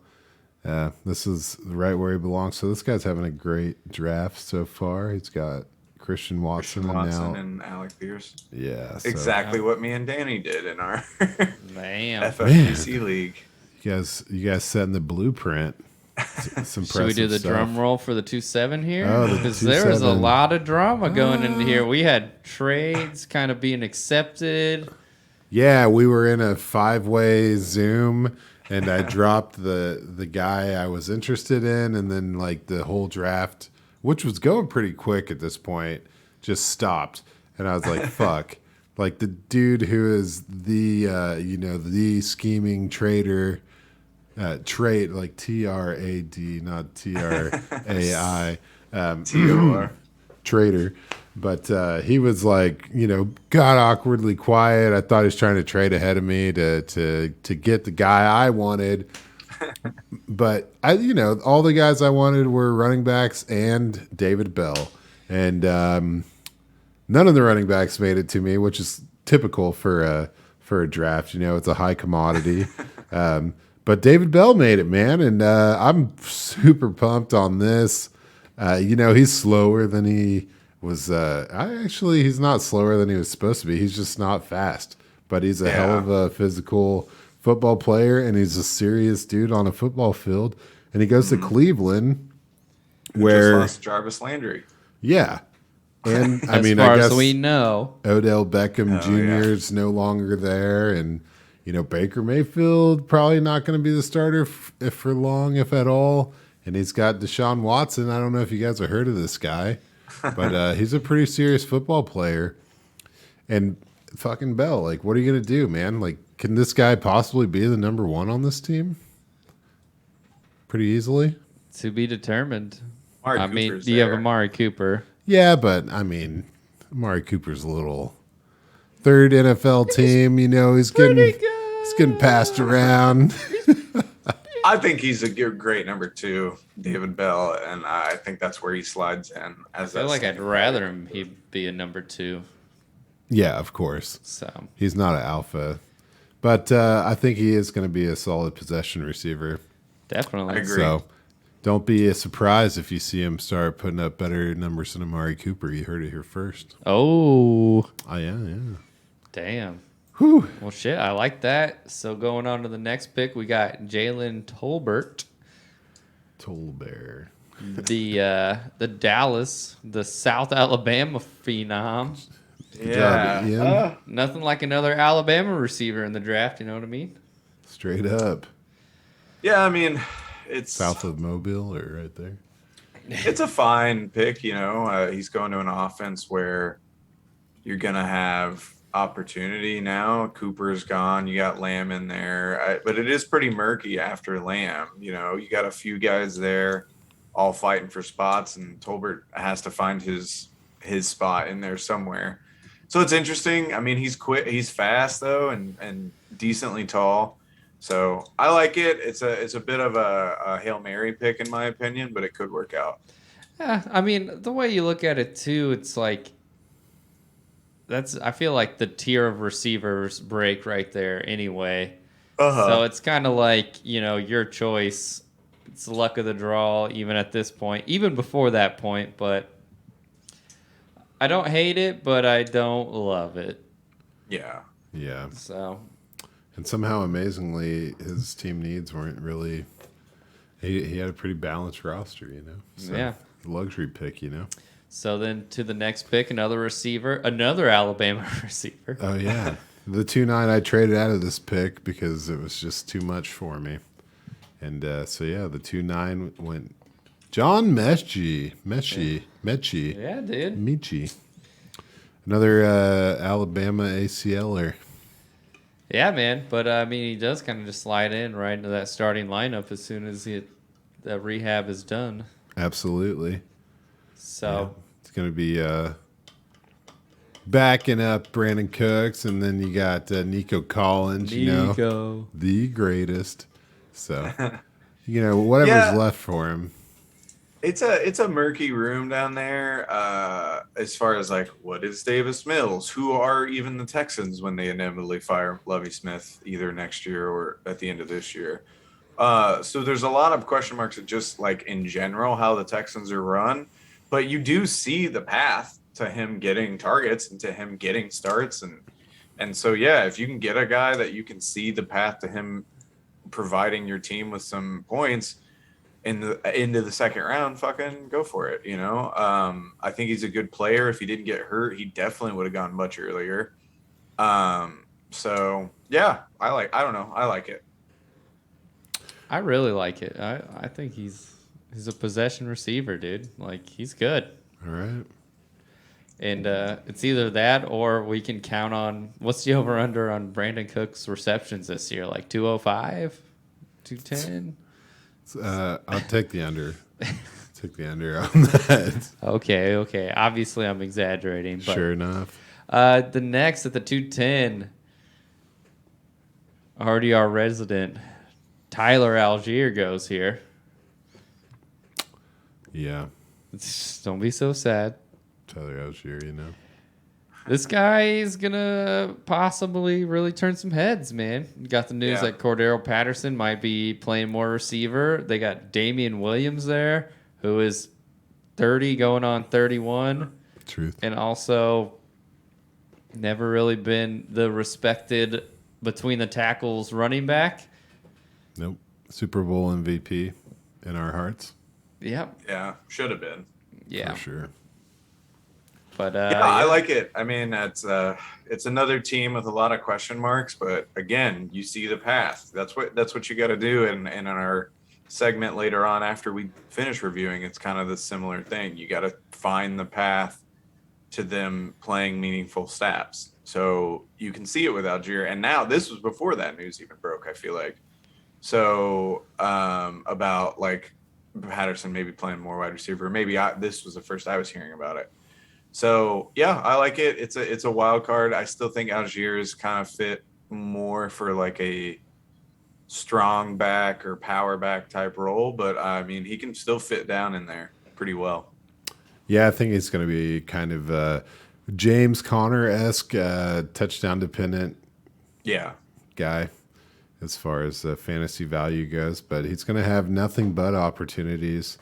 This is right where he belongs. So this guy's having a great draft so far. He's got Christian Watson, and Alec Pierce. Yeah, so, Exactly what me and Danny did in our Man. FFPC league. you guys setting the blueprint. Some Should we do the stuff. drum roll for the 2-7 here? Oh, the Because there was a 2-7. lot of drama going into here. We had trades kind of being accepted. Yeah, we were in a 5-way Zoom, and I dropped the guy I was interested in, and then like the whole draft, which was going pretty quick at this point, just stopped, and I was like, "Fuck!" Like the dude who is the the scheming trader, trade like TRAD, not TRAI, TOR. trader. But he was like, got awkwardly quiet. I thought he was trying to trade ahead of me to get the guy I wanted. But all the guys I wanted were running backs and David Bell, and none of the running backs made it to me, which is typical for a draft. It's a high commodity. But David Bell made it, man, and I'm super pumped on this. He's slower than he was. He's not slower than he was supposed to be. He's just not fast, but he's a hell of a physical football player, and he's a serious dude on a football field. And he goes to Cleveland, where just lost Jarvis Landry. yeah, and As I far guess as we know. Odell Beckham Jr. is no longer there, and Baker Mayfield probably not going to be the starter for long, if at all. And he's got Deshaun Watson. I don't know if you guys have heard of this guy, but he's a pretty serious football player. And fucking Bell, like, what are you going to do, man? Like, can this guy possibly be the number one on this team? Pretty easily. To be determined. Amari Cooper's you have there. Amari Cooper. Yeah, but Amari Cooper's a little third NFL team. He's getting passed around. I think he's a great number 2, David Bell, and I think that's where he slides in. I feel like I'd rather he'd be a number 2. Yeah, of course. So He's not an alpha, but I think he is going to be a solid possession receiver. definitely. I agree. So don't be surprised if you see him start putting up better numbers than Amari Cooper. You heard it here first. Oh, Yeah. damn. Whew. Well, shit, I like that. So going on to the next pick, we got Jalen Tolbert, Tolbert. the Dallas, the South Alabama phenom. Good job, Ian. Nothing like another Alabama receiver in the draft. You know what I mean? Straight up. Yeah, it's South of Mobile or right there. It's a fine pick, He's going to an offense where you're gonna have opportunity now. Cooper's gone. You got Lamb in there, but it is pretty murky after Lamb. You got a few guys there, all fighting for spots, and Tolbert has to find his spot in there somewhere. So it's interesting. He's quick. He's fast though, and decently tall. So I like it. It's a bit of a Hail Mary pick in my opinion, but it could work out. Yeah, the way you look at it too, it's like I feel like the tier of receivers break right there anyway. So it's kind of like, your choice. It's the luck of the draw even at this point, even before that point, but I don't hate it, but I don't love it. Yeah. Yeah. So And somehow, amazingly, his team needs weren't really. He had a pretty balanced roster, So, yeah. luxury pick, So then to the next pick, another receiver, another Alabama receiver. Oh yeah, the 2-9 I traded out of this pick because it was just too much for me, and the 2-9 went John Mechie, Yeah, dude. Michi, another Alabama ACLer. Yeah, man. But he does kind of just slide in right into that starting lineup as soon as the rehab is done. Absolutely. So It's going to be backing up Brandon Cooks, and then you got Nico Collins, the greatest. So, whatever's Yeah, left for him. it's a murky room down there. As far as like, what is Davis Mills? Who are even the Texans when they inevitably fire Lovie Smith either next year or at the end of this year? So there's a lot of question marks at just like in general how the Texans are run, but you do see the path to him getting targets and to him getting starts, and so yeah, if you can get a guy that you can see the path to him providing your team with some points in the into the second round, fucking go for it. I think he's a good player. If he didn't get hurt, he definitely would have gone much earlier. So yeah, I don't know, I like it. I really like it. I think he's a possession receiver, dude. Like, he's good. All right. And it's either that or we can count on, what's the over under on Brandon Cook's receptions this year? Like 205, 210? I'll take the under. Take the under on that. Okay. Obviously, I'm exaggerating. But, Sure enough. the next at the 210, RDR resident Tyler Algier goes here. Yeah. Don't be so sad. Tyler Algier, This guy is going to possibly really turn some heads, man. You got the news that Cordero Patterson might be playing more receiver. They got Damian Williams there, who is 30 going on 31. Truth. And also never really been the respected between the tackles running back. Nope. Super Bowl MVP in our hearts. Yep. Yeah, should have been. Yeah. For sure. But I like it. I mean, it's another team with a lot of question marks, but again, you see the path. That's what you got to do. And in our segment later on, after we finish reviewing, it's kind of the similar thing. You got to find the path to them playing meaningful snaps. So you can see it with Algier. And now this was before that news even broke, I feel like. So about like Patterson maybe playing more wide receiver. Maybe this was the first I was hearing about it. So yeah, I like it. It's a wild card. I still think Algier is kind of fit more for like a strong back or power back type role, but I mean he can still fit down in there pretty well. Yeah, I think it's going to be kind of James Conner-esque touchdown dependent. Yeah, guy as far as fantasy value goes, but he's going to have nothing but opportunities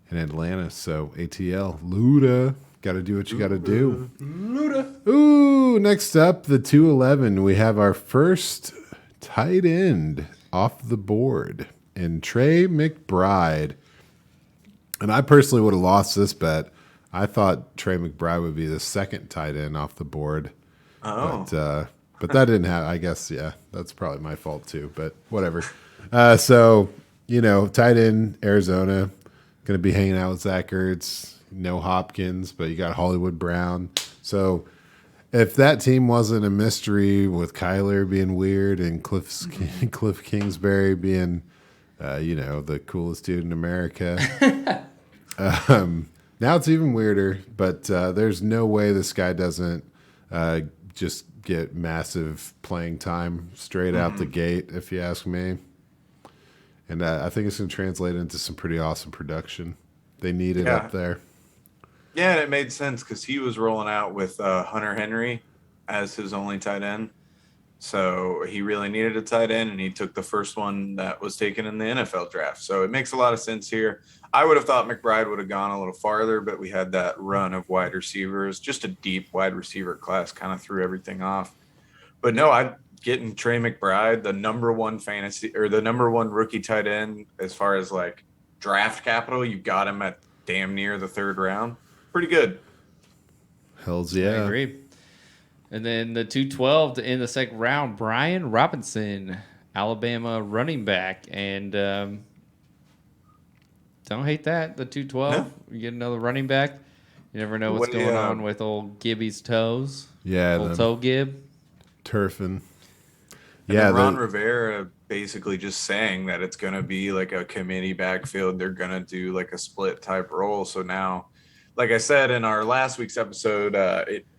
in Atlanta. So ATL, Luda, got to do what you got to do. Luda. Ooh, next up, the 211. We have our first tight end off the board in Trey McBride. And I personally would have lost this bet. I thought Trey McBride would be the second tight end off the board. Oh. But that didn't happen. I guess, yeah, that's probably my fault too, but whatever. So, tight end, Arizona, going to be hanging out with Zach Ertz, no Hopkins, but you got Hollywood Brown. So if that team wasn't a mystery with Kyler being weird and Cliff Kingsbury being, the coolest dude in America, now it's even weirder, but there's no way this guy doesn't just get massive playing time straight out the gate, if you ask me. And I think it's going to translate into some pretty awesome production. They need it up there. Yeah, and it made sense because he was rolling out with Hunter Henry as his only tight end. So he really needed a tight end, and he took the first one that was taken in the NFL draft. So it makes a lot of sense here. I would have thought McBride would have gone a little farther, but we had that run of wide receivers, just a deep wide receiver class kind of threw everything off. But no, I'm getting Trey McBride, the number one fantasy or the number one rookie tight end as far as like draft capital. You got him at damn near the third round. Pretty good. Hells yeah. I agree. And then the 212 in the second round, Brian Robinson, Alabama running back. And don't hate that. The 212, no. You get another running back. You never know what's going on with old Gibby's toes. Yeah. Old toe Gib. Turfing. Yeah. Ron Rivera basically just saying that it's going to be like a committee backfield. They're going to do like a split type role. So now, like I said in our last week's episode,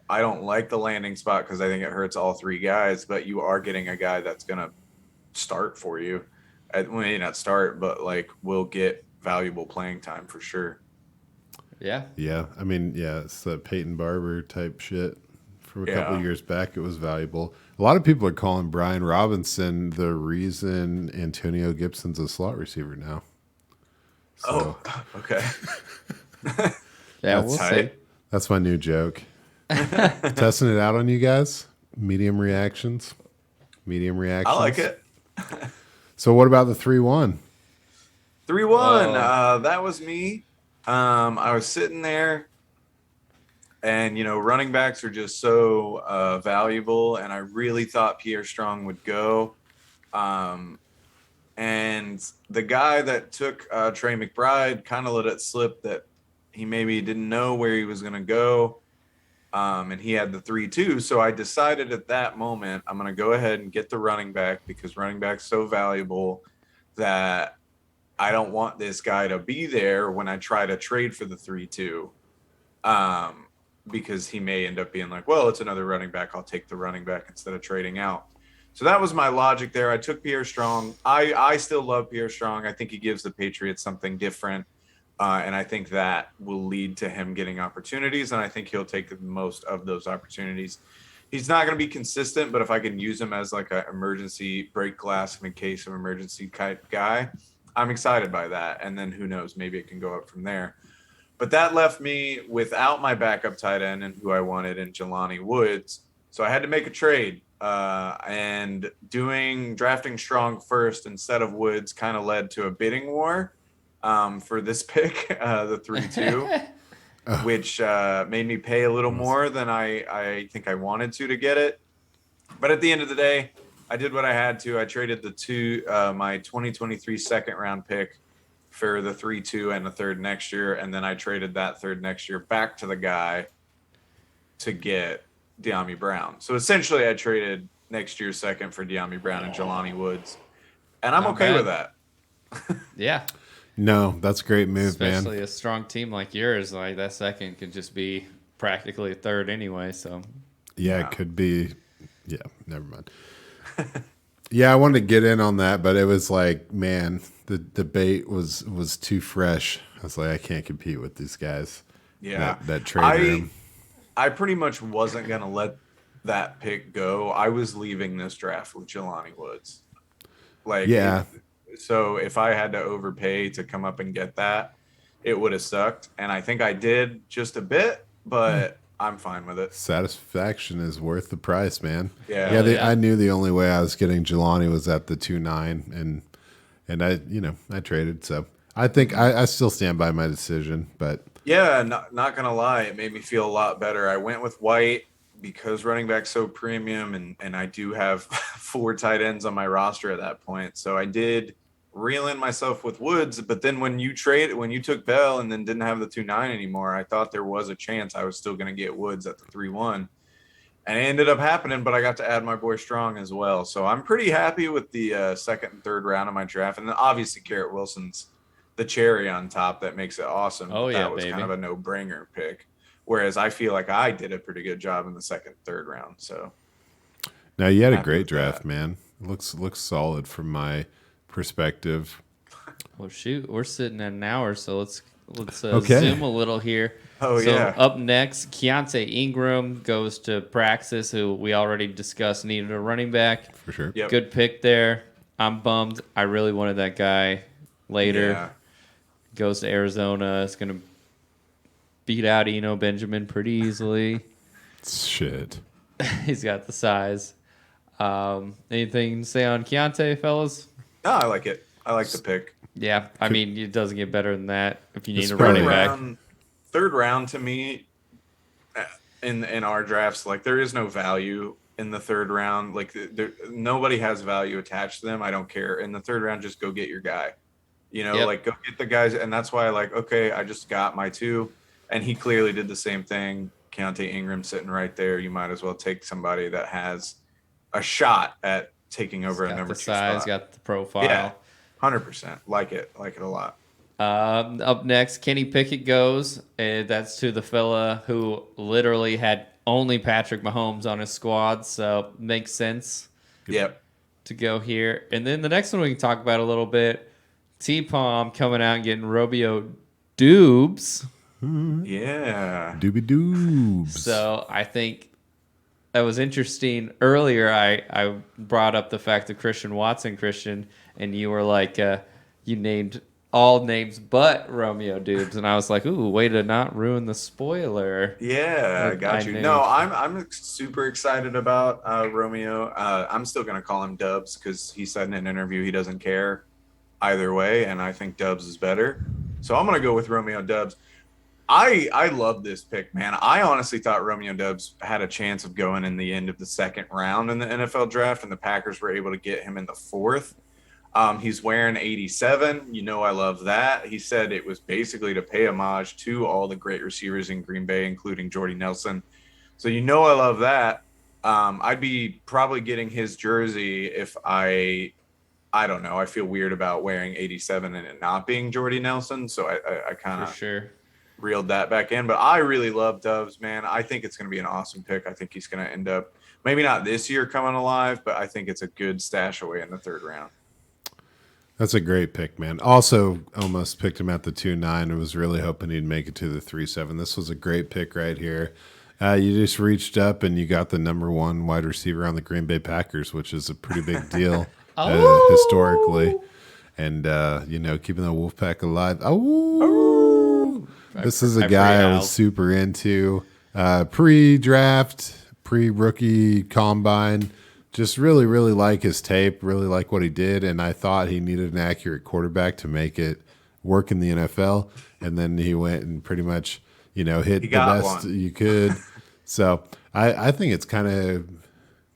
I don't like the landing spot because I think it hurts all three guys, but you are getting a guy that's going to start for you. Well, maybe not start, but like will get valuable playing time for sure. Yeah. Yeah, I mean, yeah, it's the Peyton Barber type shit. From a couple Yeah. of years back, it was valuable. A lot of people are calling Brian Robinson the reason Antonio Gibson's a slot receiver now. So Oh, okay. Yeah, That's we'll see. tight. that's my new joke. Testing it out on you guys. Medium reactions. Medium reactions. I like it. So what about the 3-1? 3-1. Oh. That was me. I was sitting there, and running backs are just so valuable, and I really thought Pierre Strong would go. And the guy that took Trey McBride kind of let it slip that he maybe didn't know where he was going to go. And he had the 3-2. So I decided at that moment, I'm going to go ahead and get the running back because running back's so valuable that I don't want this guy to be there when I try to trade for the 3-2. Because he may end up being like, well, it's another running back. I'll take the running back instead of trading out. So that was my logic there. I took Pierre Strong. I still love Pierre Strong. I think he gives the Patriots something different. And I think that will lead to him getting opportunities. And I think he'll take the most of those opportunities. He's not going to be consistent, but if I can use him as like an emergency break glass in a case of emergency type guy, I'm excited by that. And then who knows, maybe it can go up from there. But that left me without my backup tight end and who I wanted in Jelani Woods. So I had to make a trade. And drafting Strong first instead of Woods kind of led to a bidding war for this pick, the 3-2, which made me pay a little more than I think I wanted to get it. But at the end of the day, I did what I had to. I traded my 2023 second round pick for the 3-2 and the third next year. And then I traded that third next year back to the guy to get De'Ami Brown. So essentially I traded next year's second for De'Ami Brown and Jelani Woods. And I'm Not okay bad. with that. Yeah. No, that's a great move, Especially man. a strong team like yours, like that second could just be practically a third anyway. So Yeah, Yeah. it could be. Yeah, never mind. Yeah, I wanted to get in on that, but it was like, man, the debate was too fresh. I was like, I can't compete with these guys. Yeah. That trade room. I pretty much wasn't going to let that pick go. I was leaving this draft with Jelani Woods. Like, Yeah. So if I had to overpay to come up and get that, it would have sucked. And I think I did just a bit, but I'm fine with it. Satisfaction is worth the price, man. Yeah. Yeah, Yeah. I knew the only way I was getting Jelani was at the 2-9, and I traded. So I think I still stand by my decision, but Yeah, not gonna lie, it made me feel a lot better. I went with White because running back's so premium, and I do have 4 tight ends on my roster at that point. So I did reel in myself with Woods, but then when you took Bell and then didn't have the 2-9 anymore, I thought there was a chance I was still gonna get Woods at the 3-1. And it ended up happening, but I got to add my boy Strong as well. So I'm pretty happy with the second and third round of my draft. And then obviously Garrett Wilson's the cherry on top that makes it awesome. Oh, yeah, that was baby. kind of a no-brainer pick. Whereas I feel like I did a pretty good job in the second, third round. So now you had a Happy great with draft, that. man. Looks solid from my perspective. well, shoot, we're sitting at an hour, so let's Okay. zoom a little here. Oh, so yeah. Up next, Keontae Ingram goes to Praxis, who we already discussed needed a running back. For sure. Yep. Good pick there. I'm bummed. I really wanted that guy later. Yeah. Goes to Arizona. It's going to beat out Eno Benjamin pretty easily. Shit. He's got the size. Anything to say on Keontae, fellas? No, I like it. I like the pick. Yeah, I mean, it doesn't get better than that if you need It's a probably- running back. Third round to me in our drafts, like there is no value in the third round. Like nobody has value attached to them. I don't care. In the third round, just go get your guy. Yep. Like go get the guys. And that's why okay, I just got my 2. And he clearly did the same thing. Keontae Ingram sitting right there. You might as well take somebody that has a shot at taking over a Got number the 2 size, spot. got the profile. Yeah, 100%. Like it a lot. Up next, Kenny Pickett goes. That's to the fella who literally had only Patrick Mahomes on his squad, so makes sense Yep. to go here. And then the next one we can talk about a little bit. T-Palm coming out and getting Romeo Dubes. Yeah. Doobie doobs. So I think that was interesting. Earlier, I brought up the fact of Christian Watson, and you were like, you named all names but Romeo Dubes, and I was like, ooh, way to not ruin the spoiler. Yeah, I got you. knew. No, I'm super excited about Romeo. I'm still gonna call him Dubs because he said in an interview he doesn't care either way, and I think Dubs is better. So I'm gonna go with Romeo Dubs. I love this pick, man. I honestly thought Romeo Dubs had a chance of going in the end of the second round in the NFL draft, and the Packers were able to get him in the fourth. He's wearing 87. You know, I love that. He said it was basically to pay homage to all the great receivers in Green Bay, including Jordy Nelson. So, you know, I love that. I'd be probably getting his jersey if I don't know. I feel weird about wearing 87 and it not being Jordy Nelson. So I kind For of sure. reeled that back in. But I really love Dubs, man. I think it's going to be an awesome pick. I think he's going to end up maybe not this year coming alive, but I think it's a good stash away in the third round. That's a great pick, man. Also, almost picked him at the 2-9 and was really hoping he'd make it to the 3-7. This was a great pick right here. You just reached up and you got the number one wide receiver on the Green Bay Packers, which is a pretty big deal historically. And, you know, keeping the Wolfpack alive. This is a guy I was super into. Pre-draft, pre-rookie combine. Just really, really like his tape, really like what he did, and I thought he needed an accurate quarterback to make it work in the NFL. And then he went and pretty much, you know, hit the best you could. So I think it's kind of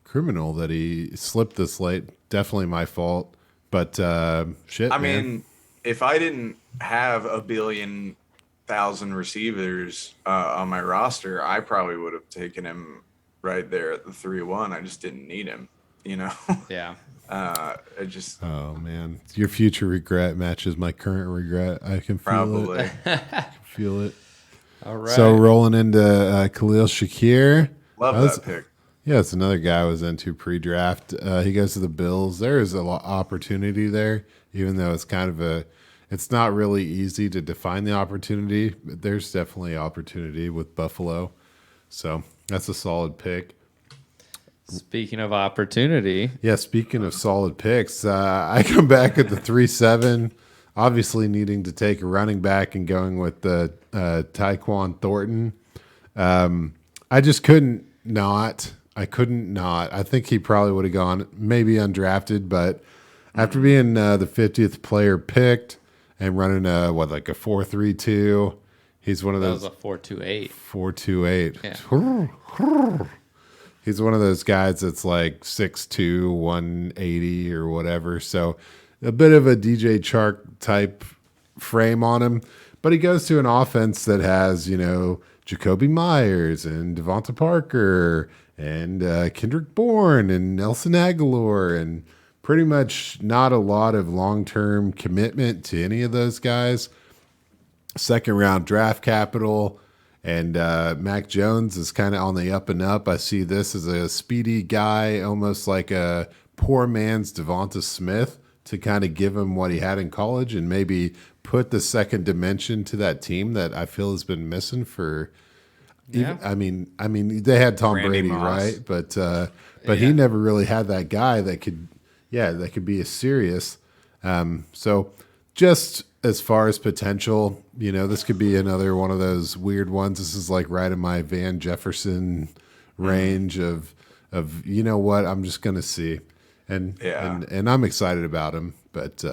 criminal that he slipped this late. Definitely my fault, but shit. I mean, if I didn't have a billion thousand receivers on my roster, I probably would have taken him right there at the 3-1. I just didn't need him, you know? Yeah. I just. Oh, man. Your future regret matches my current regret. I can feel it. I can feel it. All right. So rolling into Khalil Shakir. Love that pick. Yeah, it's another guy I was into pre-draft. He goes to the Bills. There is a lot opportunity there, even though it's kind of it's not really easy to define the opportunity. But there's definitely opportunity with Buffalo. So that's a solid pick. Speaking of opportunity. Yeah, speaking of solid picks, I come back at the 3-7, obviously needing to take a running back and going with the Tyquan Thornton. I just couldn't not. I couldn't not. I think he probably would have gone maybe undrafted, but after being the 50th player picked and running like a 4.32, he's one of those. That was a 4.28. 4.28. Yeah. He's one of those guys that's like 6'2", 180 or whatever. So a bit of a DJ Chark type frame on him, but he goes to an offense that has, you know, Jacoby Myers and Devonta Parker and Kendrick Bourne and Nelson Aguilar, and pretty much not a lot of long-term commitment to any of those guys. Second round draft capital, and Mac Jones is kind of on the up and up. I see this as a speedy guy, almost like a poor man's Devonta Smith, to kind of give him what he had in college and maybe put the second dimension to that team that I feel has been missing for. Yeah. I mean, they had Tom Randy Brady, Moss. right? But he never really had that guy that could be a serious. So just as far as potential, you know, this could be another one of those weird ones. This is like right in my Van Jefferson range of you know what, I'm just gonna see, and I'm excited about him, but.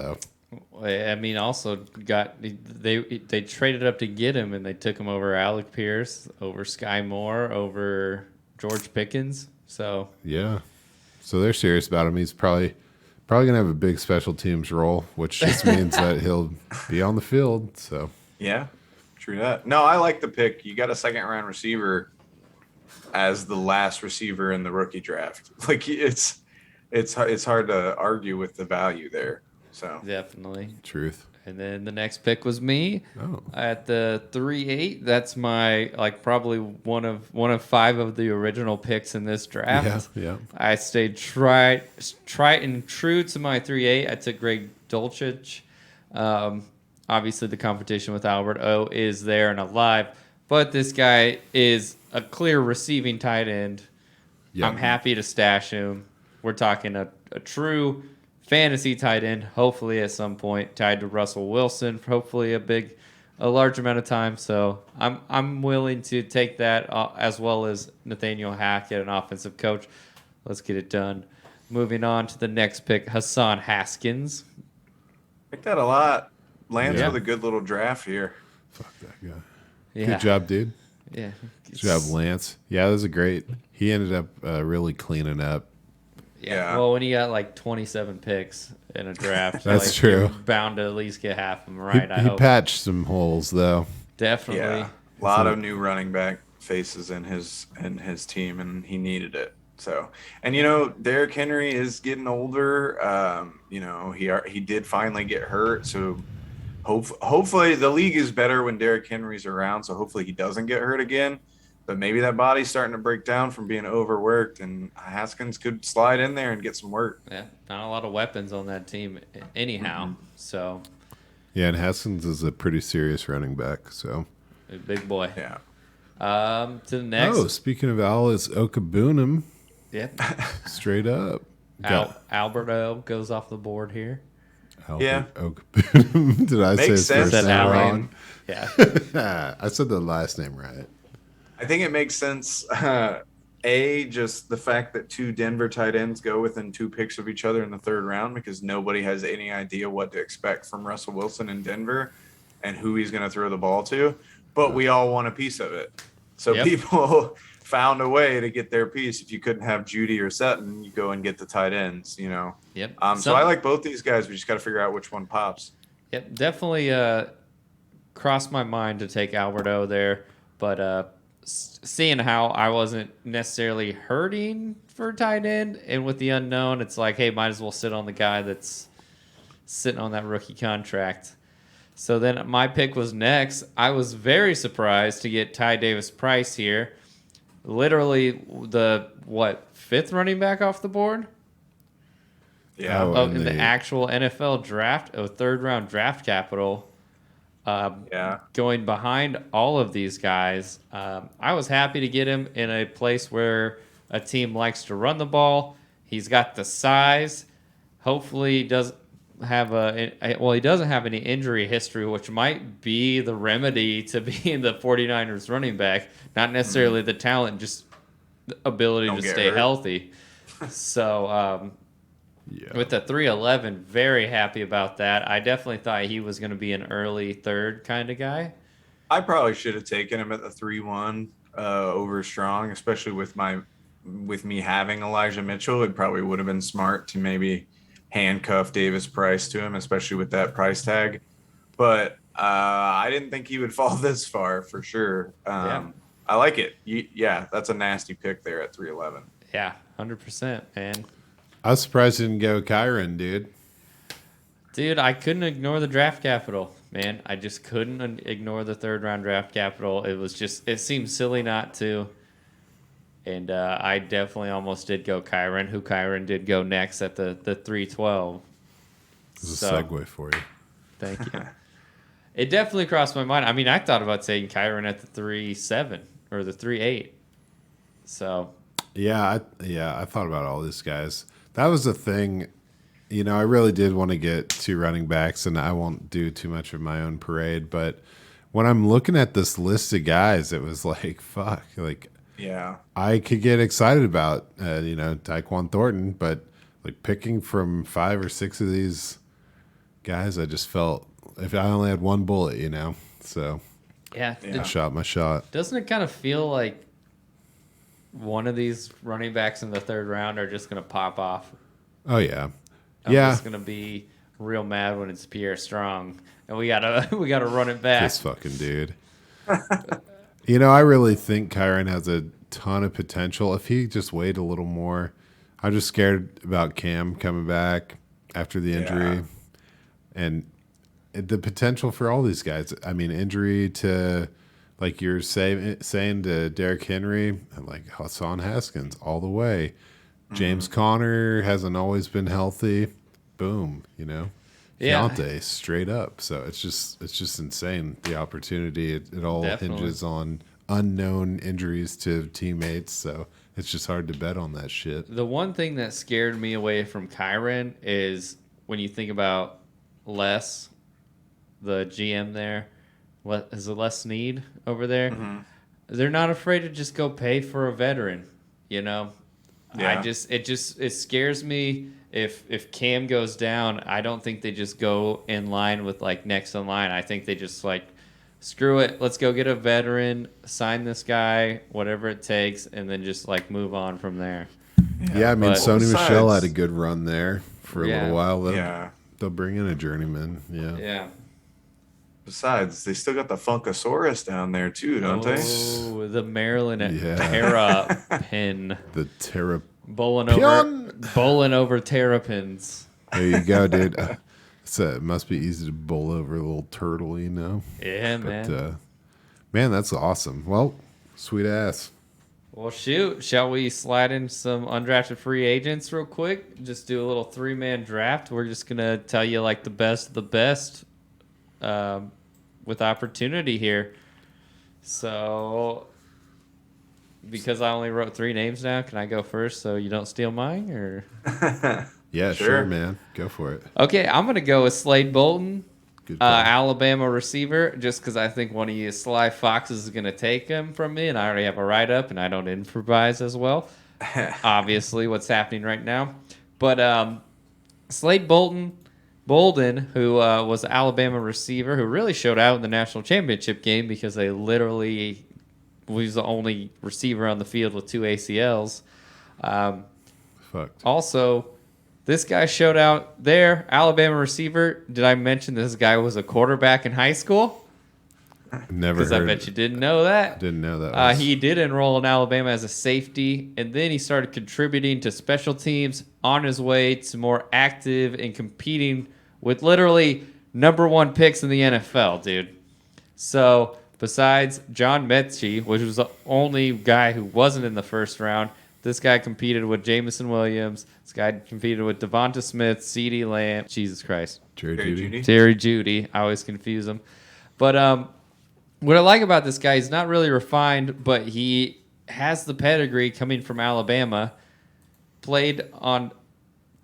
I mean, also they traded up to get him, and they took him over Alec Pierce, over Sky Moore, over George Pickens. So yeah, so they're serious about him. He's probably gonna have a big special teams role, which just means that he'll be on the field. So Yeah, true that. No, I like the pick. You got a second round receiver as the last receiver in the rookie draft. Like it's hard to argue with the value there. So definitely. truth. And then the next pick was me Oh. at the 3-8. That's my probably one of 5 of the original picks in this draft. Yeah. I stayed tried and true to my 3-8. I took Greg Dulcich. Obviously, the competition with Albert O is there and alive, but this guy is a clear receiving tight end. Yeah. I'm happy to stash him. We're talking a true fantasy tight end, hopefully at some point tied to Russell Wilson, hopefully a large amount of time. So I'm willing to take that as well as Nathaniel Hackett, an offensive coach. Let's get it done. Moving on to the next pick, Hassan Haskins. Pick that a lot. Lands Yeah. with a good little draft here. Fuck that guy. Yeah. Good job, dude. Yeah. Good job, Lance. Yeah, that was a great. He ended up really cleaning up. Yeah. Well, when you got 27 picks in a draft, That's true. You're bound to at least get half of them right. I He hope. patched some holes though. Definitely. Yeah, a lot of new running back faces in his team, and he needed it. So, and Derrick Henry is getting older. He did finally get hurt, so hopefully the league is better when Derrick Henry's around. So hopefully he doesn't get hurt again. But maybe that body's starting to break down from being overworked, and Haskins could slide in there and get some work. Yeah, not a lot of weapons on that team anyhow. So, Yeah, and Haskins is a pretty serious running back. So, a big boy. Yeah. To the next. oh, speaking of Alice Okabunum, Yep. straight up. Alberto goes off the board here. Yeah. Okabunum. Did I say Makes his sense. first Said name Allen. wrong? Yeah. I said the last name right. I think it makes sense. Just the fact that 2 Denver tight ends go within 2 picks of each other in the 3rd round, because nobody has any idea what to expect from Russell Wilson in Denver and who he's going to throw the ball to. But we all want a piece of it. So Yep. people found a way to get their piece. If you couldn't have Judy or Sutton, you go and get the tight ends, Yep. So I like both these guys. We just got to figure out which one pops. Yep. Definitely crossed my mind to take Alberto there, but seeing how I wasn't necessarily hurting for tight end, and with the unknown, it's like, hey, might as well sit on the guy that's sitting on that rookie contract. So then my pick was next. I was very surprised to get Ty Davis Price here. Literally the 5th running back off the board? Yeah. Oh, In the actual NFL draft, a 3rd round draft capital. Yeah. Going behind all of these guys. I was happy to get him in a place where a team likes to run the ball. He's got the size. Hopefully he doesn't have he doesn't have any injury history, which might be the remedy to being the 49ers running back. Not necessarily the talent, just the ability Don't to get stay hurt. healthy. So Yeah. with the 311, very happy about that. I definitely thought he was going to be an early 3rd kind of guy. I probably should have taken him at the 3-1 over Strong, especially with me having Elijah Mitchell. It probably would have been smart to maybe handcuff Davis Price to him, especially with that price tag. But I didn't think he would fall this far for sure. Yeah. I like it. That's a nasty pick there at 311. Yeah, 100%, man. I was surprised you didn't go Kyron, dude. Dude, I couldn't ignore the draft capital, man. I just couldn't ignore the 3rd round draft capital. It seemed silly not to. And I definitely almost did go Kyron, who Kyron did go next at the 312. This is a segue for you. Thank you. It definitely crossed my mind. I mean, I thought about taking Kyron at the 3-7 or the 3-8. So. Yeah, I thought about all these guys. That was the thing. I really did want to get 2 running backs, and I won't do too much of my own parade. But when I'm looking at this list of guys, it was like, fuck. Like, Yeah. I could get excited about, Tyquan Thornton, but like picking from 5 or 6 of these guys, I just felt if I only had one bullet, so Yeah. Yeah. shot my shot. Doesn't it kind of feel like one of these running backs in the 3rd round are just going to pop off? Oh yeah, I'm yeah. just going to be real mad when it's Pierre Strong, and we gotta run it back. This fucking dude. I really think Kyron has a ton of potential if he just waited a little more. I'm just scared about Cam coming back after the injury, Yeah. and the potential for all these guys. I mean, injury to, like you're saying to Derrick Henry, like Hassan Haskins all the way. James Conner hasn't always been healthy. Boom, Yeah. Keontae straight up. So it's just insane, the opportunity. It all Definitely. hinges on unknown injuries to teammates. So it's just hard to bet on that shit. The one thing that scared me away from Kyron is when you think about Les, the GM there, what is it, Les Snead over there? They're not afraid to just go pay for a veteran, Yeah. it scares me if Cam goes down. I don't think they just go in line with like next in line. I think they just like, screw it, let's go get a veteran, sign this guy, whatever it takes, and then just like move on from there. Yeah, I mean, but- Sony Besides- Michel had a good run there for a Yeah. little while. Yeah. They'll bring in a journeyman. Yeah. Yeah. Besides, they still got the Funkasaurus down there too, don't they? Oh, the Maryland Yeah. Terrapin. The Terra. Bowling Pion! over terrapins. There you go, dude. It must be easy to bowl over a little turtle, Yeah, But, man. man, that's awesome. Well, sweet ass. Well, shoot. Shall we slide in some undrafted free agents real quick? Just do a little 3-man draft. We're just going to tell you like the best of the best with opportunity here. So, because I only wrote 3 names now, can I go first so you don't steal mine? Or Yeah, Sure. sure, man. Go for it. Okay, I'm going to go with Slade Bolton. Good call. Alabama receiver, just because I think one of you sly foxes is going to take him from me, and I already have a write-up, and I don't improvise as well. Obviously, what's happening right now. But Slade Bolden, who was an Alabama receiver, who really showed out in the national championship game because they literally was the only receiver on the field with 2 ACLs. Fucked. Also, this guy showed out there, Alabama receiver. Did I mention this guy was a quarterback in high school? Never Because I heard. bet you didn't know that. Didn't know that. He did enroll in Alabama as a safety, and then he started contributing to special teams on his way to more active and competing with literally #1 picks in the NFL, dude. So, besides John Mechie, which was the only guy who wasn't in the first round, this guy competed with Jamison Williams. This guy competed with Devonta Smith, CeeDee Lamb. Jesus Christ. Jerry Jerry Jeudy. Jeudy. Jerry Jeudy. I always confuse him. But what I like about this guy, he's not really refined, but he has the pedigree coming from Alabama, played on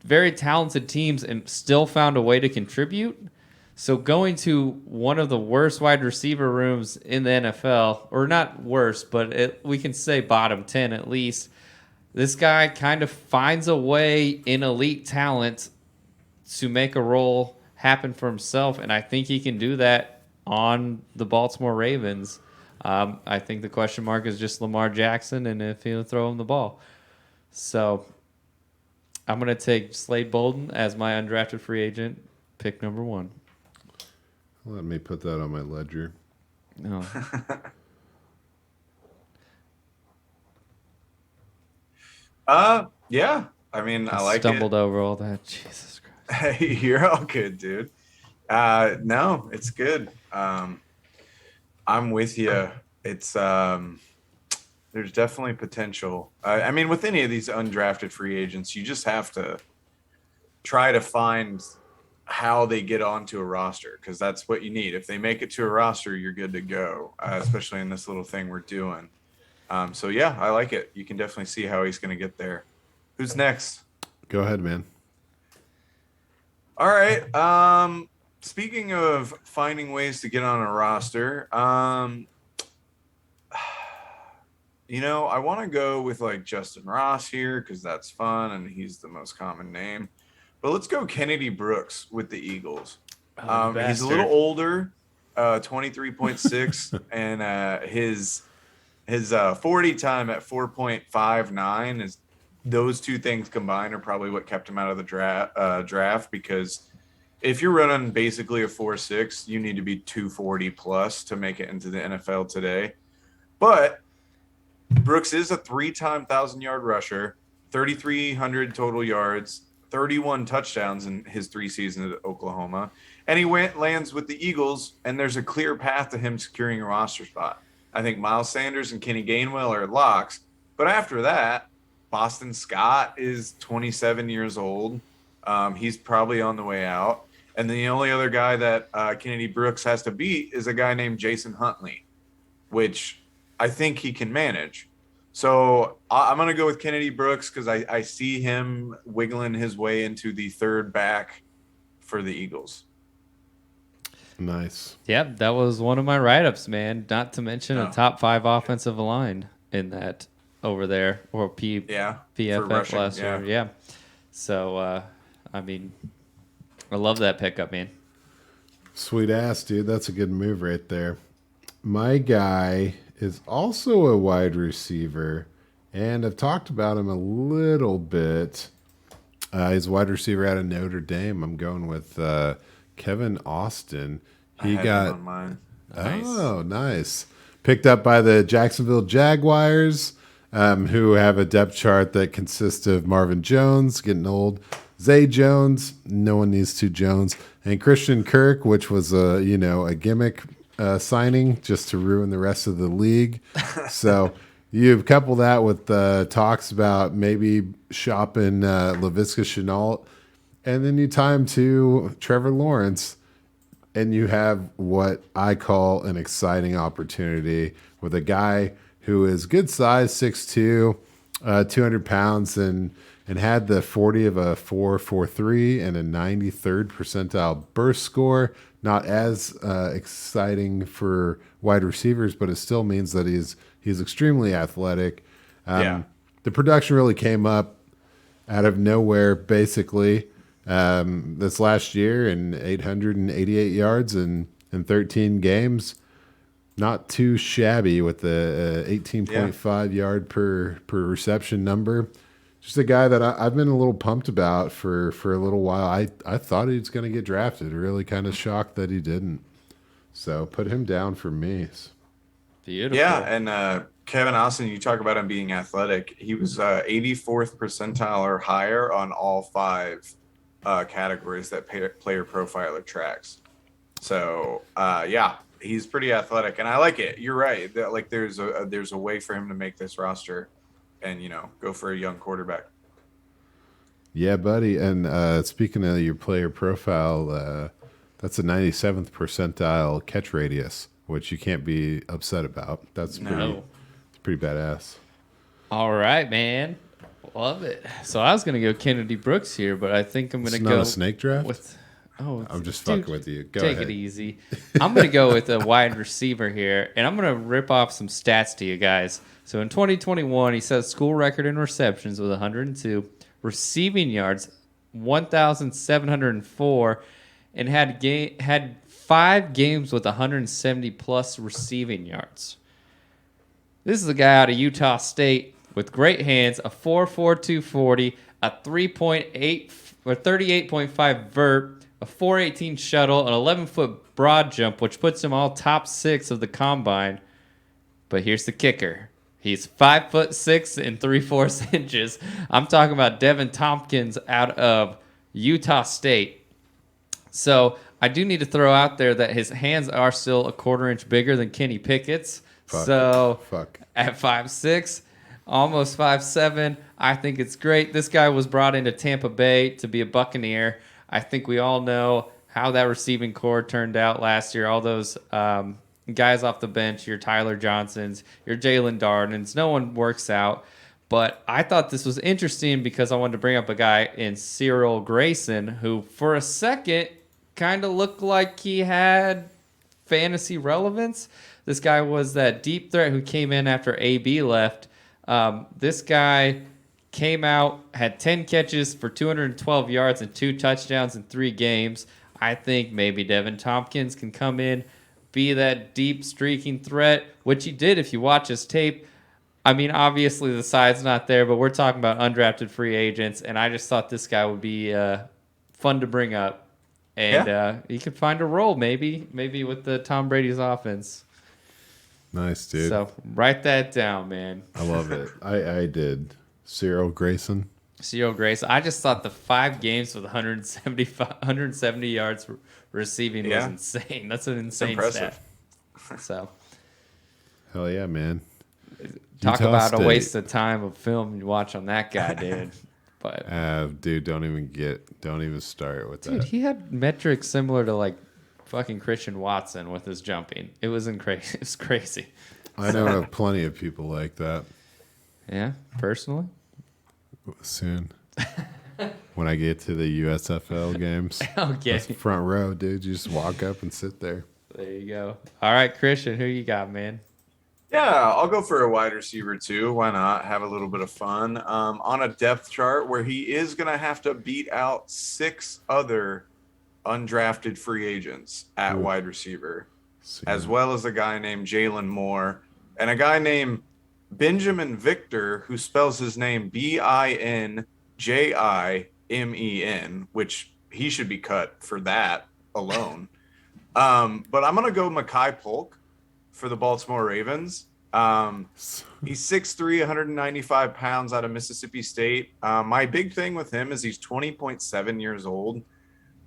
very talented teams, and still found a way to contribute. So going to one of the worst wide receiver rooms in the NFL, or not worst, but we can say bottom 10 at least, this guy kind of finds a way in elite talent to make a role happen for himself, and I think he can do that on the Baltimore Ravens. I think the question mark is just Lamar Jackson and if he'll throw him the ball. So I'm going to take Slade Bolden as my undrafted free agent, pick #1. Let me put that on my ledger. No. Yeah. I mean, I like Stumbled over all that. Jesus Christ. it. You're all good, dude. No, it's good. I'm with you. It's there's definitely potential. I mean, with any of these undrafted free agents, you just have to try to find how they get onto a roster, because that's what you need. If they make it to a roster, you're good to go, especially in this little thing we're doing. So yeah, I like it. You can definitely see how he's going to get there. Who's next? Go ahead, man. All right. Speaking of finding ways to get on a roster, I want to go with like Justin Ross here because that's fun and he's the most common name. But let's go Kennedy Brooks with the Eagles. He's a little older, 23.6, and his 40 time at 4.59 is, those two things combined are probably what kept him out of the draft, because if you're running basically a 4.6, you need to be 240 plus to make it into the NFL today. But Brooks is a 3-time 1,000-yard rusher, 3,300 total yards, 31 touchdowns in his 3 seasons at Oklahoma. And he lands with the Eagles, and there's a clear path to him securing a roster spot. I think Miles Sanders and Kenny Gainwell are locks. But after that, Boston Scott is 27 years old. He's probably on the way out. And the only other guy that Kennedy Brooks has to beat is a guy named Jason Huntley, which I think he can manage. So I'm going to go with Kennedy Brooks because I see him wiggling his way into the third back for the Eagles. Nice. Yep, that was one of my write-ups, man. Not to mention a top 5 offensive line in that over there, or PFF rushing, last year. Yeah. So, I mean, I love that pickup, man. Sweet ass, dude. That's a good move right there. My guy is also a wide receiver, and I've talked about him a little bit. He's a wide receiver out of Notre Dame. I'm going with Kevin Austin. He got him on mine. Nice. Oh, nice. Picked up by the Jacksonville Jaguars, who have a depth chart that consists of Marvin Jones, getting old, Zay Jones, no one needs two Jones, and Christian Kirk, which was a gimmick signing just to ruin the rest of the league. So you couple that with talks about maybe shopping Laviska Shenault, and then you tie him to Trevor Lawrence, and you have what I call an exciting opportunity with a guy who is good size, 6'2", 200 pounds, and had the 40 of a 4.43 and a 93rd percentile burst score. Not as exciting for wide receivers, but it still means that he's extremely athletic. The production really came up out of nowhere, basically. This last year, in 888 yards in 13 games, not too shabby with the 18.5 yard per reception number. Just a guy that I've been a little pumped about for a little while. I thought he was going to get drafted. Really kind of shocked that he didn't. So put him down for me. Beautiful. Yeah, and Kevin Austin, you talk about him being athletic. He was 84th percentile or higher on all 5 categories that player profiler tracks. So he's pretty athletic, and I like it. You're right. Like there's a way for him to make this roster, and go for a young quarterback. Yeah, buddy. And speaking of your player profile, that's a 97th percentile catch radius, which you can't be upset about. That's pretty badass. All right, man. Love it. So I was going to go Kennedy Brooks here, but I think I'm going to go. It's not a snake draft? I'm just fucking with you. Go take ahead. It easy. I'm going to go with a wide receiver here, and I'm going to rip off some stats to you guys. So in 2021, he set a school record in receptions with 102, receiving yards 1,704, and had 5 games with 170 plus receiving yards. This is a guy out of Utah State with great hands, a 4.4 240, a 3.8 or 38.5 vert, a 4.18 shuttle, an 11-foot broad jump, which puts him all top 6 of the combine. But here's the kicker. He's 5'6" and 3/4 inches. I'm talking about Devin Tompkins out of Utah State. So I do need to throw out there that his hands are still a 1/4 inch bigger than Kenny Pickett's. Fuck. At 5'6", almost 5'7", I think it's great. This guy was brought into Tampa Bay to be a Buccaneer. I think we all know how that receiving core turned out last year. All those guys off the bench, your Tyler Johnsons, your Jalen Darden's, no one works out. But I thought this was interesting because I wanted to bring up a guy in Cyril Grayson who, for a second, kind of looked like he had fantasy relevance. This guy was that deep threat who came in after AB left. This guy came out, had 10 catches for 212 yards and 2 touchdowns in 3 games. I think maybe Devin Tompkins can come in, be that deep streaking threat, which he did if you watch his tape. I mean, obviously the side's not there, but we're talking about undrafted free agents, and I just thought this guy would be fun to bring up. And he could find a role maybe with the Tom Brady's offense. Nice, dude. So write that down, man. I love it. I did. Cyril Grayson. Cyril Grace. I just thought the 5 games with 170 yards receiving was insane. That's an insane impressive. stat. So, Hell yeah, man. talk Utah about State. a waste of time of film you watch on that guy, dude. But Dude, don't even start with dude, that. he had metrics similar to like fucking Christian Watson with his jumping. It was crazy. It was crazy. I know of plenty of people like that. Yeah, personally. Soon. When I get to the USFL games. Okay. That's the front row, dude. You just walk up and sit there. There you go. All right, Christian, who you got, man? Yeah, I'll go for a wide receiver too. Why not? Have a little bit of fun. On a depth chart where he is going to have to beat out 6 other undrafted free agents at wide receiver, as well as a guy named Jalen Moore and a guy named Benjamin Victor, who spells his name Binjimen, which he should be cut for that alone. But I'm going to go Mekhi Polk for the Baltimore Ravens. He's 6'3", 195 pounds out of Mississippi State. My big thing with him is he's 20.7 years old.